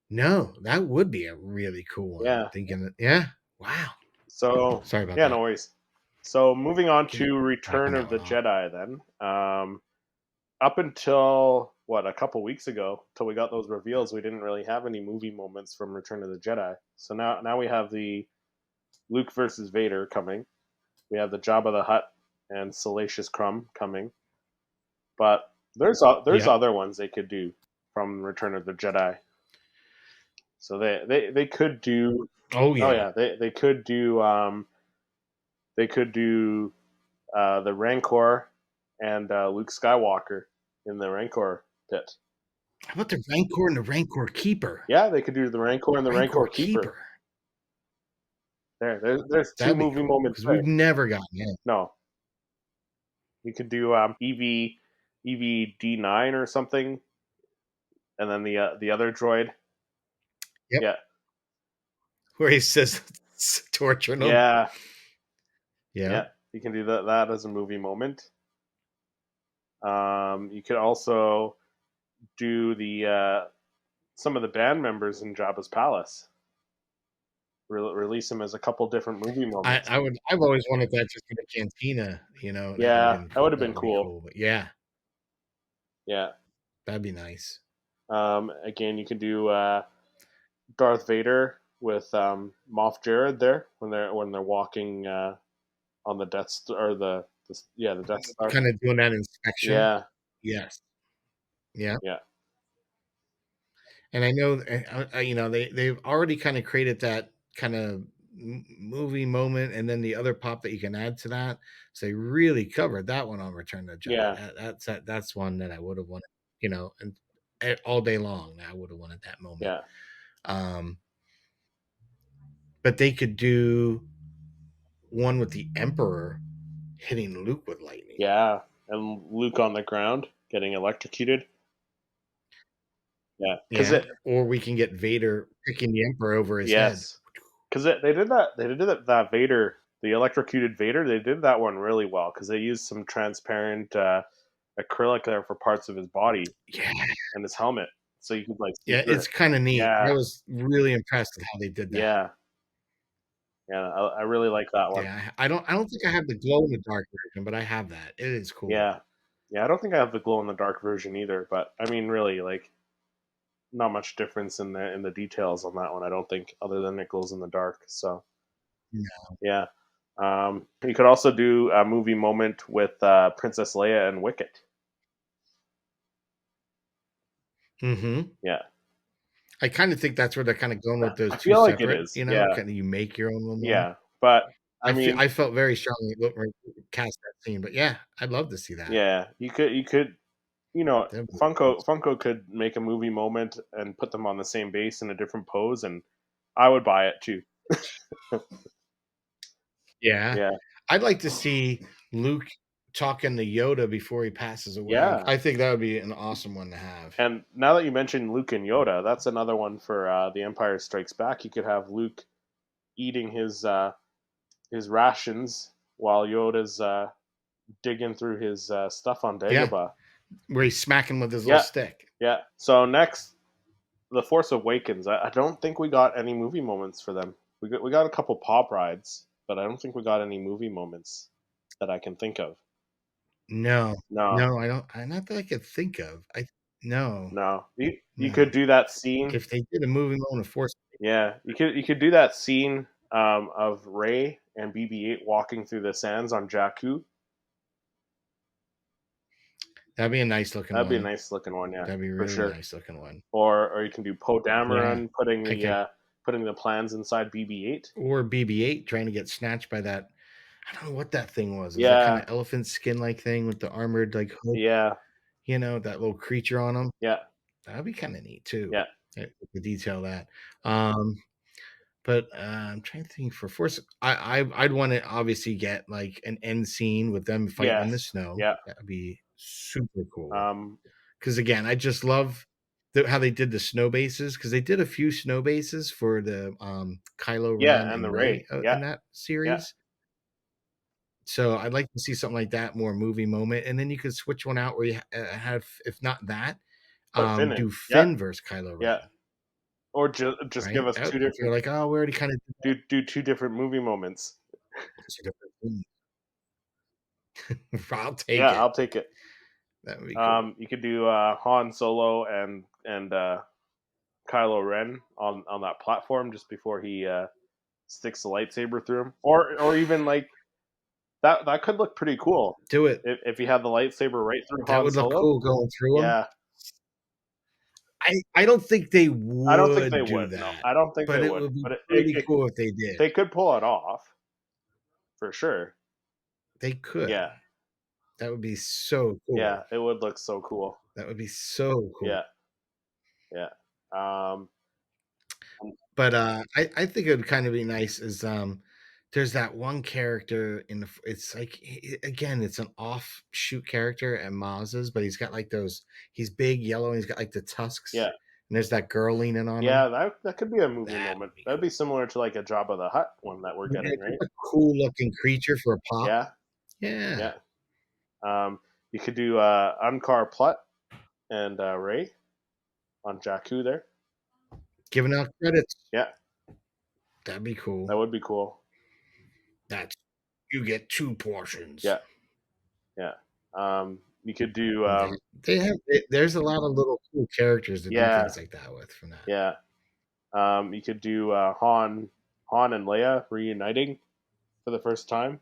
no, that would be a really cool one. Yeah. Thinking that yeah. Wow. So Sorry about yeah, no that. worries. So moving on Getting to knocking Return that of one the off. Jedi, then. Up until what a couple weeks ago, till we got those reveals, we didn't really have any movie moments from Return of the Jedi. So now we have the Luke versus Vader coming. We have the Jabba the Hutt and Salacious Crumb coming. But there's Yep. other ones they could do from Return of the Jedi. So they could do. Oh Oh yeah. yeah, they could do the Rancor and Luke Skywalker in the Rancor pit. How about the Rancor and the Rancor Keeper? Yeah, they could do the Rancor and the Rancor Rancor Keeper. Keeper. There's two That'd be movie cool moments because there. we've never gotten it. No, you could do EVD9 or something, and then the other droid. Yep. Yeah, Where he says torturing them. yeah, Yeah. yeah. You can do that as a movie moment. You could also do the some of the band members in Jabba's palace. Release them as a couple different movie moments. I've always wanted that just in a cantina, that would have Yeah, been that would cool. have That been would be cool. cool. But yeah. Yeah. That'd be nice. Again, you can do Darth Vader with Moff Jared there when they're walking on the or the Death Star. Kind of doing that inspection. Yeah, Yes. Yeah. yeah, And I know, you know, they've already kind of created that kind of movie moment, and then the other pop that you can add to that. So they really covered that one on Return of the Jedi. yeah, That's one that I would have wanted, you know, and all day long. I would have wanted that moment. yeah, Um, but they could do one with the Emperor hitting Luke with lightning. yeah. And Luke on the ground getting electrocuted. Yeah, because Yeah, or we can get Vader picking the Emperor over his head. yes, because they did that. They did that Vader, the electrocuted Vader. They did that one really well because they used some transparent acrylic there for parts of his body Yeah, and his helmet, so you could like see yeah, through it's it. kind of neat. I Yeah, was really impressed with how they did that. yeah, yeah. I really like that one. Yeah, I don't think I have the glow in the dark version, but I have that. It is cool. Yeah, yeah. I don't think I have the glow in the dark version either, but I mean, really, like, not much difference in the details on that one. I don't think, other than it glows in the dark. So Yeah. yeah. You could also do a movie moment with Princess Leia and Wicket. Mhm. Yeah, I kinda think that's where they're kinda going with those I 2 feel like it separate, is. you know, Yeah, kinda you make your own little moment. yeah. But I mean, I felt very strongly when we cast that scene, but yeah, I'd love to see that. yeah, you could, That'd be Funko could make a movie moment and put them on the same base in a different pose, and I would buy it too. Yeah. Yeah, I'd like to see Luke talking to Yoda before he passes away. yeah. I think that would be an awesome one to have. And now that you mentioned Luke and Yoda, that's another one for The Empire Strikes Back. You could have Luke eating his rations while Yoda's digging through his stuff on Yeah, Dagobah. where he's smacking with his little Yeah, stick. yeah. So next, The Force Awakens. I don't think we got any movie moments for them. We got a couple pop rides, but I don't think we got any movie moments that I can think of. No. No, No, I don't not that I could think of. No, no. You could no. do that Like, scene. if they did a movie on the Force, Yeah, you could do that scene of Ray and BB-8 walking through the sands on Jakku. that'd be a nice looking That'd be a one. nice looking one, yeah, That'd be a for really sure. nice looking one. Or you can do Poe Yeah. Dameron I could putting the plans inside BB-8. or BB-8 trying to get snatched by that. I don't know what that thing was. It was that Yeah, kinda elephant skin like thing with the armored, like, hood, yeah, you know, that little creature on him. yeah, That'd be kinda neat too, yeah, to detail that. But, I'm trying to think for Force I'd wanna obviously get, like, an end scene with them fighting in the yes, snow. yeah. That would be super cool. Um, Because again, I just love how they did the snow bases. Because they did a few snow bases for the, Kylo Ren yeah, and and the Rey, Ray, yeah, in that yeah. series. So I'd like to see something like that, more movie moment, and then you could switch one out where you have, if not that, Put Finn in, do yeah, Finn versus Kylo yeah. Ren, Or just give right? us two If you're different like, "Oh, we already kinda did do two different movie moments. that 2 different things." I'll take Yeah, it. I'll take it. That would be cool. You could do Han Solo and Kylo Ren on that platform just before he sticks the lightsaber through him, or even like that could look pretty cool Do it. if you had the lightsaber right through That Han would look Solo. cool going through them. Yeah, I don't think they I don't think they would do would. No, that, I don't think they but it would. would be But pretty cool if they did. they could pull it off for sure. They could. Yeah, That would be so yeah, cool. it would look so cool. That would be so cool. Yeah, yeah, um, But, I think it would kinda be nice is, there's that one character in the f it's like, again, it's an offshoot character at Maz's, but he's got, like, those he's big, yellow, and he's got, like, the tusks, yeah, and there's that girl leaning on yeah. him. That could be a movie That would moment. be That'd be cool. similar to like a Jabba the Hutt one that we're Yeah, getting, just right? a cool looking creature for a pop. Yeah, Yeah. yeah. You could do Unkar Plutt and Ray on Jakku there. Giving out credits. Yeah, That'd be cool. that would be cool. That's you get 2 portions. Yeah, yeah. You could do They have there's a lot of little cool characters to do yeah, things like that with from that. yeah. You could do Han and Leia reuniting for the first time.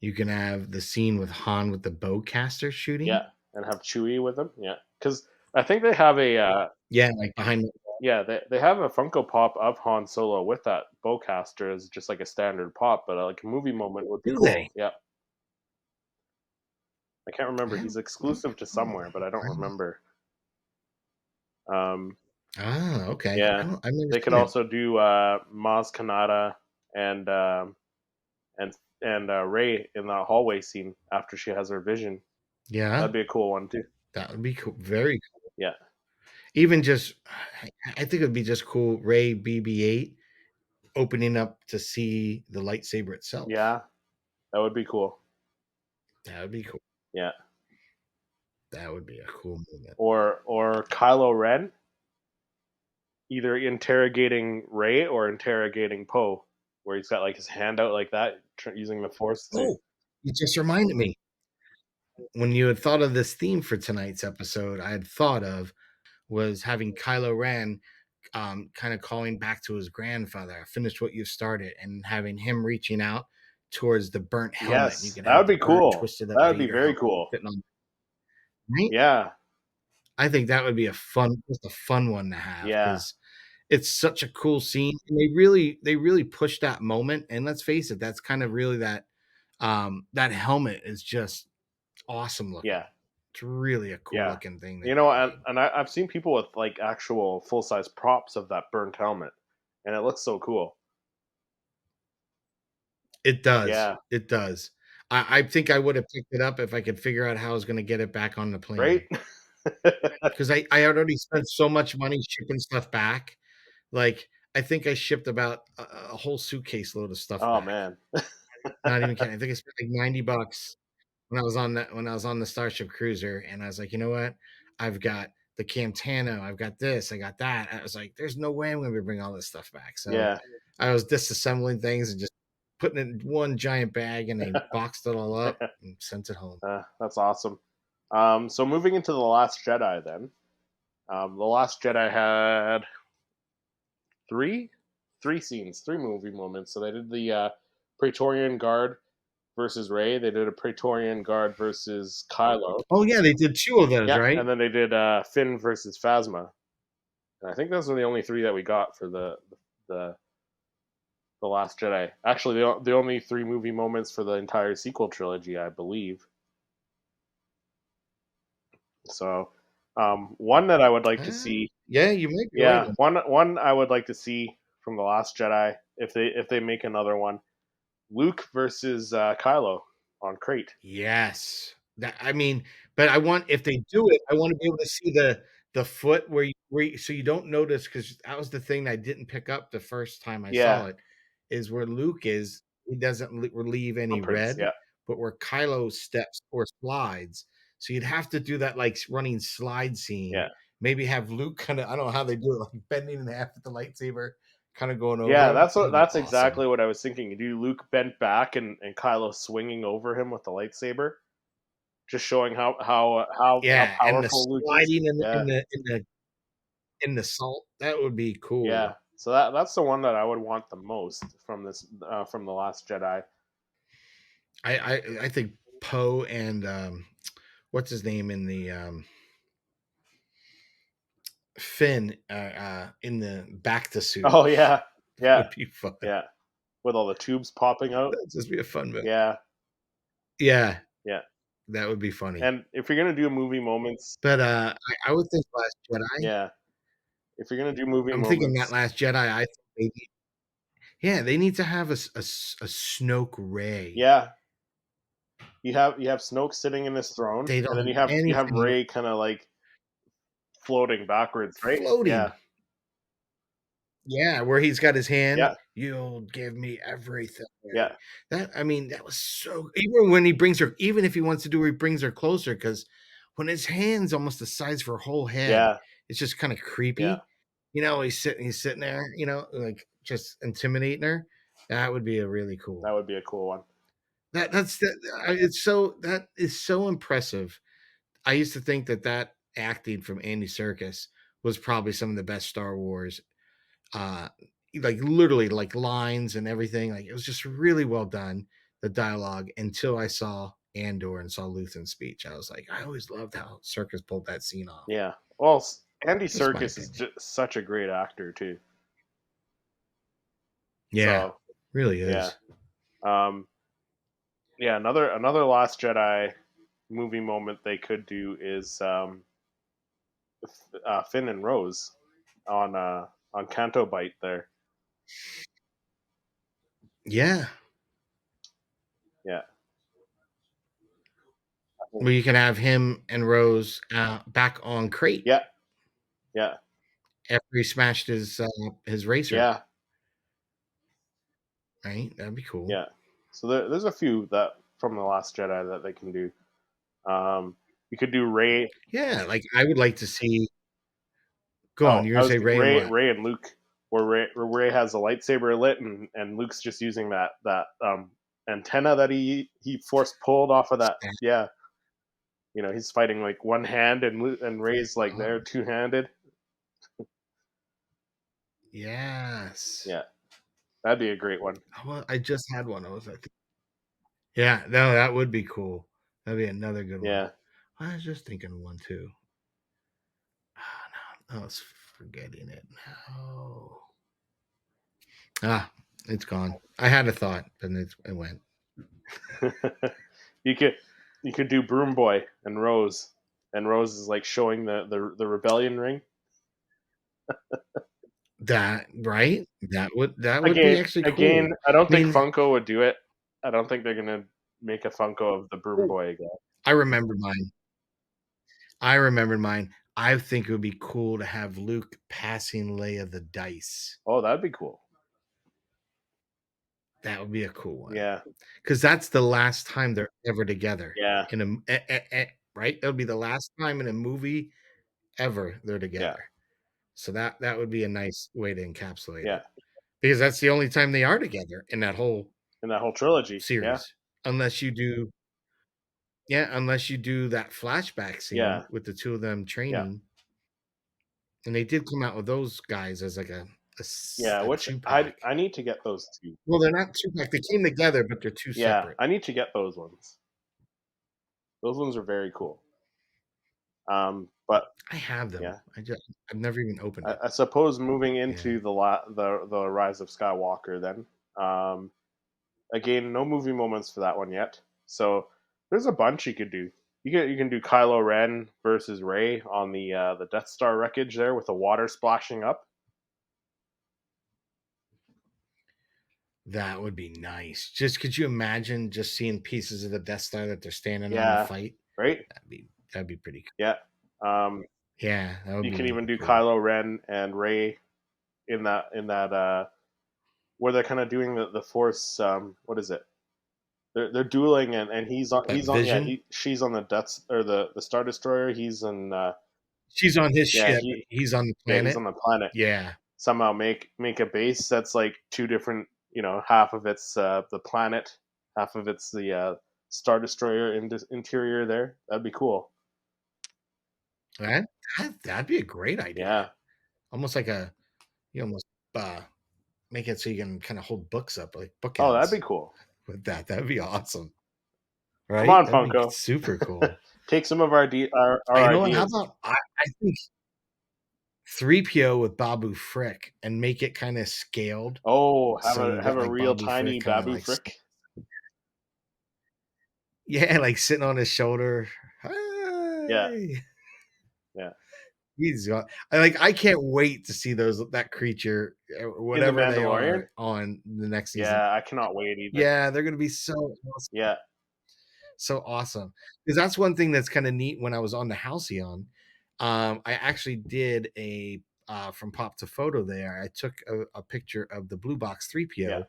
You can have the scene with Han with the bowcaster shooting. Yeah, and have Chewie with them. Yeah, because I think they have a Yeah, like behind the yeah, they have a Funko Pop of Han Solo with that bowcaster as just like a standard pop, but like a movie moment would be do they? cool. Yeah, I can't remember. Yeah. He's exclusive to somewhere, but I don't remember. Um, Ah, okay. yeah, I've never they could seen it. also do Maz Kanata and and Ray in the hallway scene after she has her vision. Yeah, That'd be a cool one too. that would be cool. Very cool. Yeah, Even just, I think it would be just cool. Ray BB-8 opening up to see the lightsaber itself. yeah, that would be cool. That would be cool. Yeah, That would be a cool moment. or Kylo Ren either interrogating Ray or interrogating Poe, where he's got like his hand out like that, using the Force to. Oh, you just reminded me. When you had thought of this theme for tonight's episode, I had thought of was having Kylo Ren kind of calling back to his grandfather, finish what you started, and having him reaching out towards the burnt helmet. And you Yes, could that have would the be burnt, cool. twisted up That would be Vader very helmet cool. fitting on. Right? Yeah, I think that would be just a fun one to have yeah, because it's such a cool scene. And they really push that moment. And let's face it, that's kind of really that helmet is just awesome yeah, looking. It's really a cool yeah. looking thing that You know, they made. I've seen people with like actual full size props of that burnt helmet, and it looks so cool. It does. Yeah, It does. I think I would have picked it up if I could figure out how I was going to get it back on the right? plane because I had already spent so much money shipping stuff back. Like I think I shipped about a whole suitcase load of stuff Oh back. man, Not even kidding. I think I spent like $90 when I was on the Starship Cruiser, and I was like, you know what? I've got the Camtano, I've got this, I got that. I was like, there's no way I'm going to bring all this stuff back. So yeah, I was disassembling things and just putting it in one giant bag, and they boxed it all up and sent it home. that's awesome. So moving into the Last Jedi, then the Last Jedi had three three scenes, three movie moments. So they did the Praetorian Guard versus Ray. They did a Praetorian Guard versus Kylo. Oh yeah, they did two of those, Yeah, right? and then they did Finn versus Phasma. And I think those are the only three that we got for the the Last Jedi. Actually, the only three movie moments for the entire sequel trilogy, I believe. So, one that I would like to see, Yeah, you might be right. yeah, one I would like to see from the Last Jedi if they make another one, Luke versus Kylo on Crate. Yes. That I mean, but I want if they do it, I want to be able to see the foot so you don't notice because that was the thing I didn't pick up the first time I Yeah, saw it, is where Luke is, he doesn't relieve any footprints. red, Yeah, but where Kylo steps or slides. So you'd have to do that like running slide scene. yeah, Maybe have Luke kind of, I don't know how they do it, like bending in half with the lightsaber, kind of going over yeah. him. That'd be That's awesome. exactly what I was thinking. You do Luke bent back and Kylo swinging over him with the lightsaber, just showing how Yeah, and the powerful Luke is. sliding Yeah, in the salt, that would be yeah. cool. So that's the one that I would want the most from this from the Last Jedi. I think Poe and what's his name in the Finn in the back to suit. Oh yeah, That yeah, would be fun. yeah. With all the tubes popping out. That'd just be a fun movie. Yeah, Yeah, yeah. that would be funny. And if you're gonna do movie moments, But I would think Last Jedi. yeah. If you're gonna do movie I'm thinking that moments, Last Jedi. I think yeah, they need to have a Snoke Ray. yeah, you have Snoke sitting in his throne, They don't and then have you have anything Ray kind of like floating backwards, right? floating. Yeah, Yeah, where he's got his hand, yeah, "You'll give me everything." yeah, That I mean, that was so even when he brings her even if he wants to do where he brings her closer, because when his hand's almost the size of her whole head, yeah, it's just kinda yeah. creepy. He's sitting there, like, just intimidating her. That would be a really That cool. would be a cool one. that is so impressive. I used to think that acting from Andy Serkis was probably some of the best Star Wars, uh, like literally like lines and everything. Like it was just really well done, the dialogue. Until I saw Andor and saw Luthen's speech, I was like, I always loved how Serkis pulled that scene off. Yeah. Well, Andy Just my Serkis is opinion. just such a great actor too. Yeah, So really yeah. is. Um, yeah. Another Last Jedi movie moment they could do is Finn and Rose on Canto Bite there. Yeah, Yeah. where you can have him and Rose back on crate Yeah. Yeah. after he smashed his racer. Yeah. Right, that'd be cool. Yeah. So there's a few that from the Last Jedi that they can do. You could do Ray. Yeah, like I would like to see. Go on. Oh, You're I gonna was say Ray and Ray. what? Ray and Luke, where Ray has a lightsaber lit, and Luke's just using that antenna that he force pulled off of that. Yeah, he's fighting like one hand, and Ray's like Oh, there two handed. yes. Yeah, that'd be a great one. Well, I just had one. I was like, yeah, no, that would be cool. That'd be another good one. Yeah. I was just thinking of one too. Oh, no, I was forgetting it now. Ah, it's gone. I had a thought, but it went. you could you could do Broom Boy and Rose is like showing the rebellion ring. That right? That would be Again, actually again, cool. I don't I think mean, Funko would do it. I don't think they're gonna make a Funko of the Broom oh, Boy again. I remember mine. I remembered mine. I think it would be cool to have Luke passing Leia the dice. Oh, that'd be cool. That would be a cool one Yeah, because that's the last time they're ever together yeah, in right. That would be the last time in a movie ever they're yeah, together. So that would be a nice way to encapsulate yeah. it because that's the only time they are together in that whole In that whole trilogy. Yeah, series, unless you do unless you do that flashback scene yeah, with the two of them yeah, training, and they did come out with those guys as like yeah. a Which two I pack. I need to get those two. Well, they're not two pack. They came together, but they're two Yeah, separate. I need to get those ones. Those ones are very cool. But I have them. yeah, I've never even opened it. I suppose moving Yeah. into the Rise of Skywalker, then again, no movie moments for that one yet. So there's a bunch you could do. You can do Kylo Ren versus Rey on the Death Star wreckage there with the water splashing up. That would be nice. Just could you imagine just seeing pieces of the Death Star that they're standing on to Yeah, fight? right. That'd be pretty cool. Yeah. Um, Yeah, that would you be can even really do cool. Kylo Ren and Rey in that where they're kind of doing the Force. What is it? They're dueling and Like he's on yeah Vision, she's on the Death or the Star Destroyer. He's in she's on his yeah ship. He's on the he's planet. on the planet. Yeah, Somehow make a base that's like two different, half of it's the planet, half of it's the Star Destroyer interior there. That'd be cool. that, that'd be a great idea. Yeah. Almost like you almost uh, make it so you can kind of hold books up like Oh, that'd bookends be cool. with that. That'd be awesome, Come right? on, That'd be Funko. super cool. Take some of our You know what? How ideas. about I think 3PO with Babu Frick and make it kind of scaled. Oh, So you have got a like real Babu Frick tiny kind of Babu like, Frick. yeah, like sitting on his shoulder. Yeah, Hey, yeah. I can't wait to see that creature, In the whatever they Mandalorian. are on the next season. Yeah, I cannot wait either. Yeah, they're going to be so awesome. Yeah, So awesome. Because that's one thing that's kind of neat when I was on the Halcyon. I actually did from pop to photo there. I took a picture of the blue box yeah, 3PO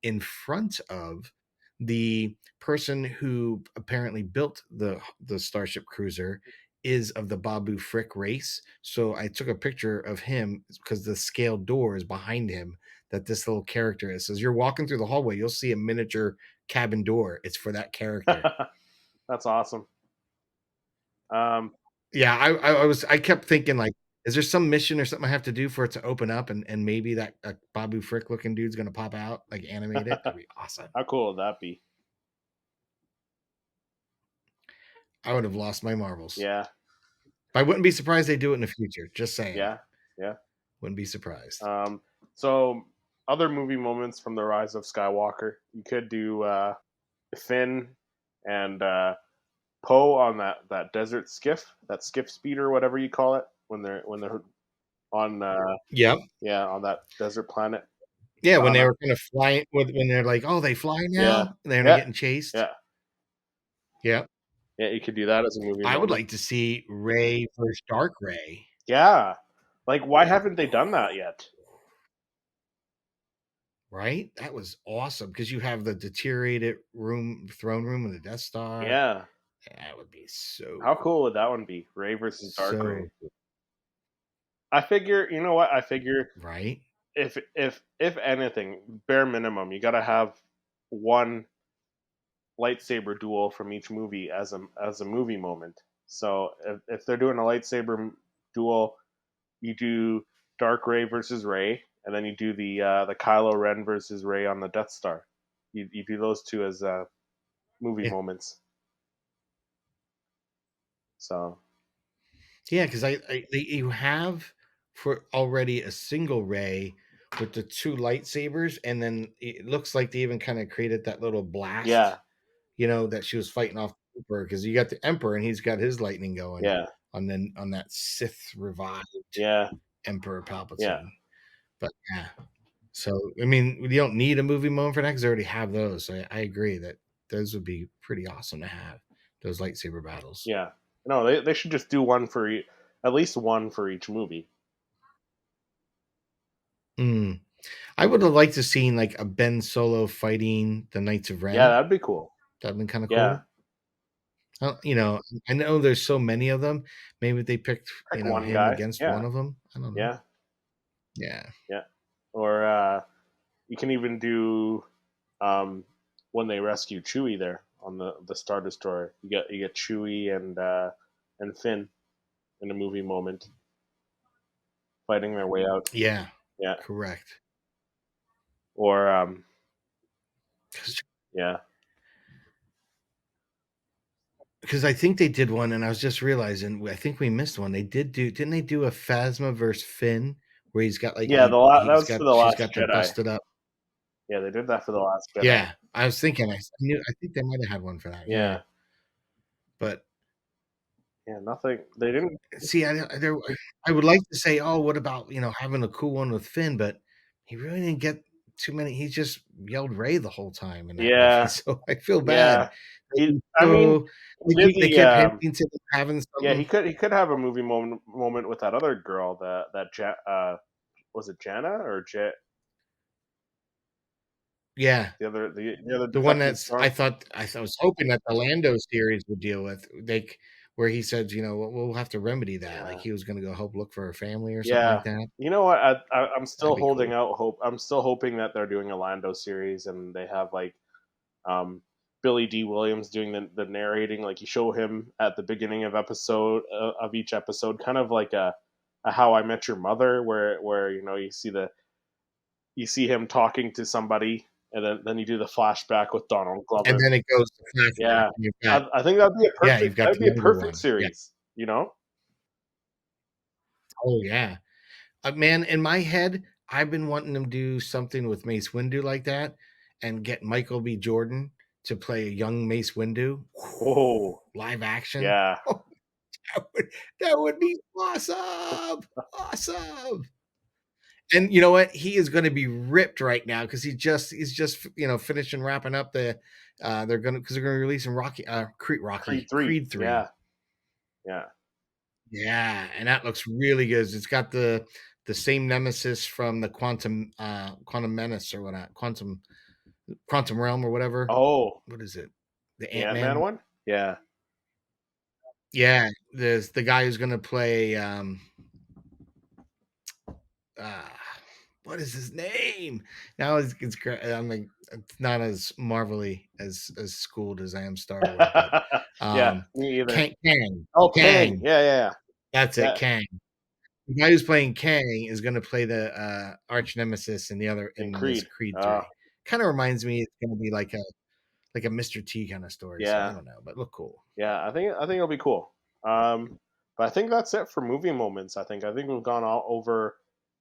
in front of the person who apparently built the Starship Cruiser is of the Babu Frick race. So I took a picture of him because the scaled door is behind him that this little character is. So as you're walking through the hallway, you'll see a miniature cabin door. It's for that character. That's awesome. Um, Yeah, I kept thinking like, is there some mission or something I have to do for it to open up, and maybe that Babu Frick looking dude's gonna pop out, like animate it? That'd be awesome. how cool would that be? I would have lost my marbles. Yeah, I wouldn't be surprised they do it in the future. Just saying, yeah, yeah. wouldn't be surprised. So other movie moments from the Rise of Skywalker, you could do Finn and Poe on that desert skiff, that skiff speeder, whatever you call it, when they're on Yep. yeah, on that desert planet. Yeah, when On they a, were kind of flying, when they're like, "Oh, they fly yeah, now," and they're yeah, getting chased. yeah, Yep. yeah. You could do that as a movie I would moment. like to see Ray versus Dark Ray. Yeah, like why haven't they done that yet? Right? That was awesome because you have the deteriorated throne room of the Death Star. Yeah, That would be so how cool cool. would that one be? Ray versus Dark Ray. So cool, I figure, you know what? I figure right? if anything, bare minimum, you got to have one lightsaber duel from each movie as a movie moment. So if they're doing a lightsaber duel, you do Dark Ray versus Ray, and then you do the Kylo Ren versus Ray on the Death Star. You do those two as movie Yeah, moments. So yeah. Because you have for already a single Ray with the two lightsabers, and then it looks like they even kind of created that little blast, yeah, that she was fighting off the Emperor because you got the Emperor and he's got his lightning going yeah, on that Sith revived yeah, Emperor yeah, Palpatine. But yeah, so I mean, you don't need a movie moment for that because they already have those. So I agree that those would be pretty awesome to have those lightsaber battles. yeah. No, they should just do one for at least one for each movie. Mm. I would have liked to seen like a Ben Solo fighting the Knights of Yeah, Ren. that'd be cool. That'd been kind of Yeah, cool. I know there's so many of them. Maybe they picked pick one him guy. against Yeah, one of them. I don't know. yeah, Yeah. yeah. Or you can even do um, when they rescue Chewie there on the Star Destroyer. You get Chewie and Finn in a movie moment fighting their way out. Yeah. Yeah, Correct. or yeah, Because I think they did one, and I was just realizing I think we missed one. They didn't they do a Phasma versus Finn where he's got like yeah. That he's was for got the she's Last got the Jedi. busted up. Yeah, they did that for the Last Jedi. Yeah, I was thinking I think they might have had one for that. Yeah, Yeah, but yeah. Nothing. They didn't. see, I would like to say, oh, what about having a cool one with Finn, but he really didn't get too many. He just yelled Ray the whole time in that movie, Yeah, so I feel bad. yeah. I mean, So he did they the kept hinting to them having yeah. something. He could have a movie moment with that other girl. Was it Jana or Yeah, the other the one defective that's storm? I was hoping that the Lando series would deal with, where he said, "We'll have to remedy that." Like Yeah, he was gonna go help look for her family or something like yeah. that. You know what? I'm still That'd be holding cool. out hope. I'm still hoping that they're doing a Lando series and they have like um, Billy D. Williams doing the narrating. Like you show him at the beginning of each episode, kind of like a How I Met Your Mother, where you see him talking to somebody, and then you do the flashback with Donald And Glover. then it goes to flashback, Yeah, and you've got I think that'd be a yeah, you've perfect got that'd the be a younger perfect one. Yeah. series. You know? Oh yeah. Man, in my head, I've been wanting them to do something with Mace Windu like that, and get Michael B. Jordan to play a young Mace Windu, Oh, live action. yeah, That would be awesome. Awesome. And you know what? He is going to be ripped right now because he's just finishing wrapping up they're gonna release him Creed 3. Creed 3. Yeah, yeah. Yeah, and that looks really good. It's got the same nemesis from the Quantum Menace or whatnot, Quantum Realm or whatever. Oh, What is it? The the Ant Ant Man Man. one. Yeah, Yeah, there's the guy who's gonna play uh what is his name? Now it's great. I'm like, it's not as marvelly as schooled as I am Star Wars, but Yeah, um, me either. Kang, Oh, Kang. Kang. Yeah, yeah, That's it, yeah. Kang. The guy who's playing Kang is going to play the arch nemesis in the other In in this Creed. Creed Oh, 3. Kind of reminds me it's going to be like a Mr. T kind of story. So I yeah, don't know, but look cool. yeah. I think it'll be cool. But I think that's it for movie moments. I think we've gone all over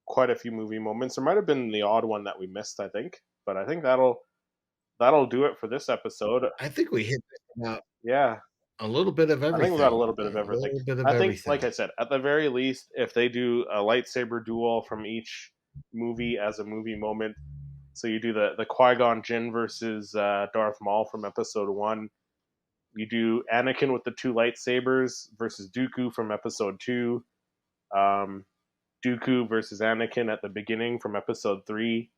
quite a few movie moments. There might have been the odd one that we missed. I think, but I think that'll do it for this episode. I think we hit about Yeah, a little bit of I think we got a everything. little bit of A everything. little bit of I think, like everything. I said, at the very least, if they do a lightsaber duel from each movie as a movie moment, so you do the Qui Gon Jinn versus Darth Maul from Episode 1. You do Anakin with the two lightsabers versus Dooku from Episode 2. Um, Dooku versus Anakin at the beginning from Episode 3.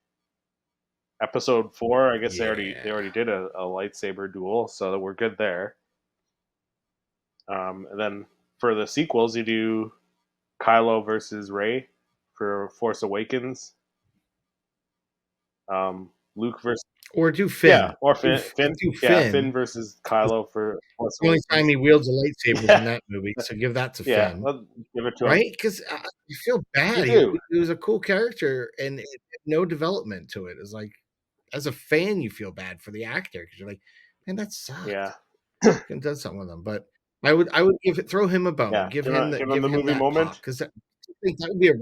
Episode 4, I guess they already Yeah. did a lightsaber duel, so we're good there. And then for the sequels, you do Kylo versus Rey for Force Awakens. Luke versus Or do yeah, Finn. or Finn, Do yeah, Finn Finn. versus It's Kylo for Force the only time Awakens. he wields a lightsaber is in Yeah, that movie, so give that to yeah, Finn, let's give it to him. right? Because you feel You bad. do, He was a cool character, and it had no development to it. It's like, as a fan, you feel bad for the actor because you're like, man, that yeah, sucked. Could have done something with him, but I would throw him a bone. yeah. Give him Give the him movie that moment. pop because I think that would be a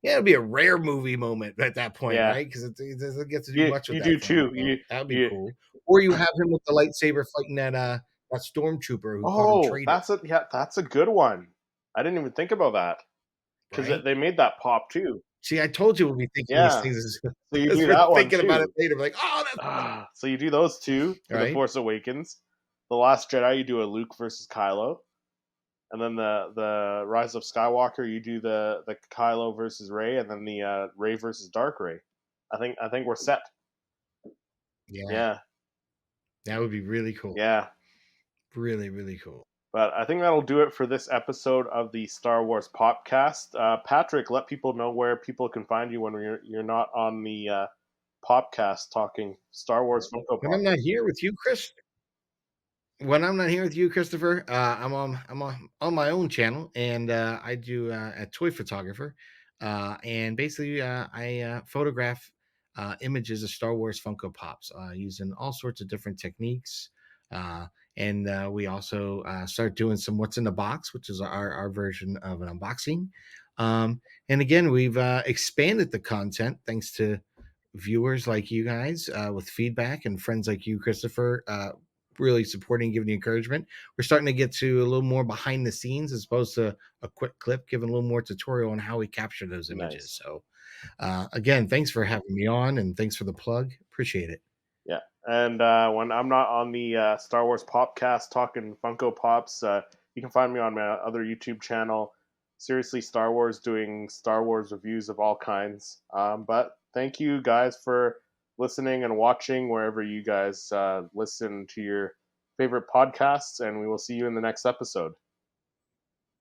yeah, it'd be a rare movie moment at that point, Yeah, right? Because it doesn't get to do you much with you do that film. too. So You that would be you. cool. Or you have him with the lightsaber fighting that stormtrooper who called him Oh, traitor, that's a good one. I didn't even think about that because right? they made that pop too. See, I told you we'll be thinking these Yeah, things as, so you as do we're that one thinking about it too. later. We're like, oh, that's So you do those two for the right. Force Awakens. The Last Jedi, you do a Luke versus Kylo, and then the Rise of Skywalker, you do the Kylo versus Rey, and then the Rey versus Dark Rey. I think we're set. Yeah, Yeah, that would be really cool. yeah. Really, really cool. But I think that'll do it for this episode of the Star Wars Popcast. Patrick, let people know where people can find you when you're not on the Popcast talking Star Wars Funko When Pop. I'm not here with you, Chris, when I'm not here with you, Christopher, I'm on my own channel, and I do a toy photographer, and basically I photograph images of Star Wars Funko Pops using all sorts of different techniques, uh, and we also start doing some what's in the box, which is our version of an unboxing. And again, we've expanded the content thanks to viewers like you guys with feedback and friends like you, Christopher, really supporting, giving the encouragement. We're starting to get to a little more behind the scenes as opposed to a quick clip, giving a little more tutorial on how we capture those images. Nice. So, again, thanks for having me on and thanks for the plug. Appreciate it. Yeah. And when I'm not on the Star Wars Popcast talking Funko Pops, you can find me on my other YouTube channel, Seriously Star Wars, doing Star Wars reviews of all kinds. But thank you guys for listening and watching wherever you guys listen to your favorite podcasts, and we will see you in the next episode.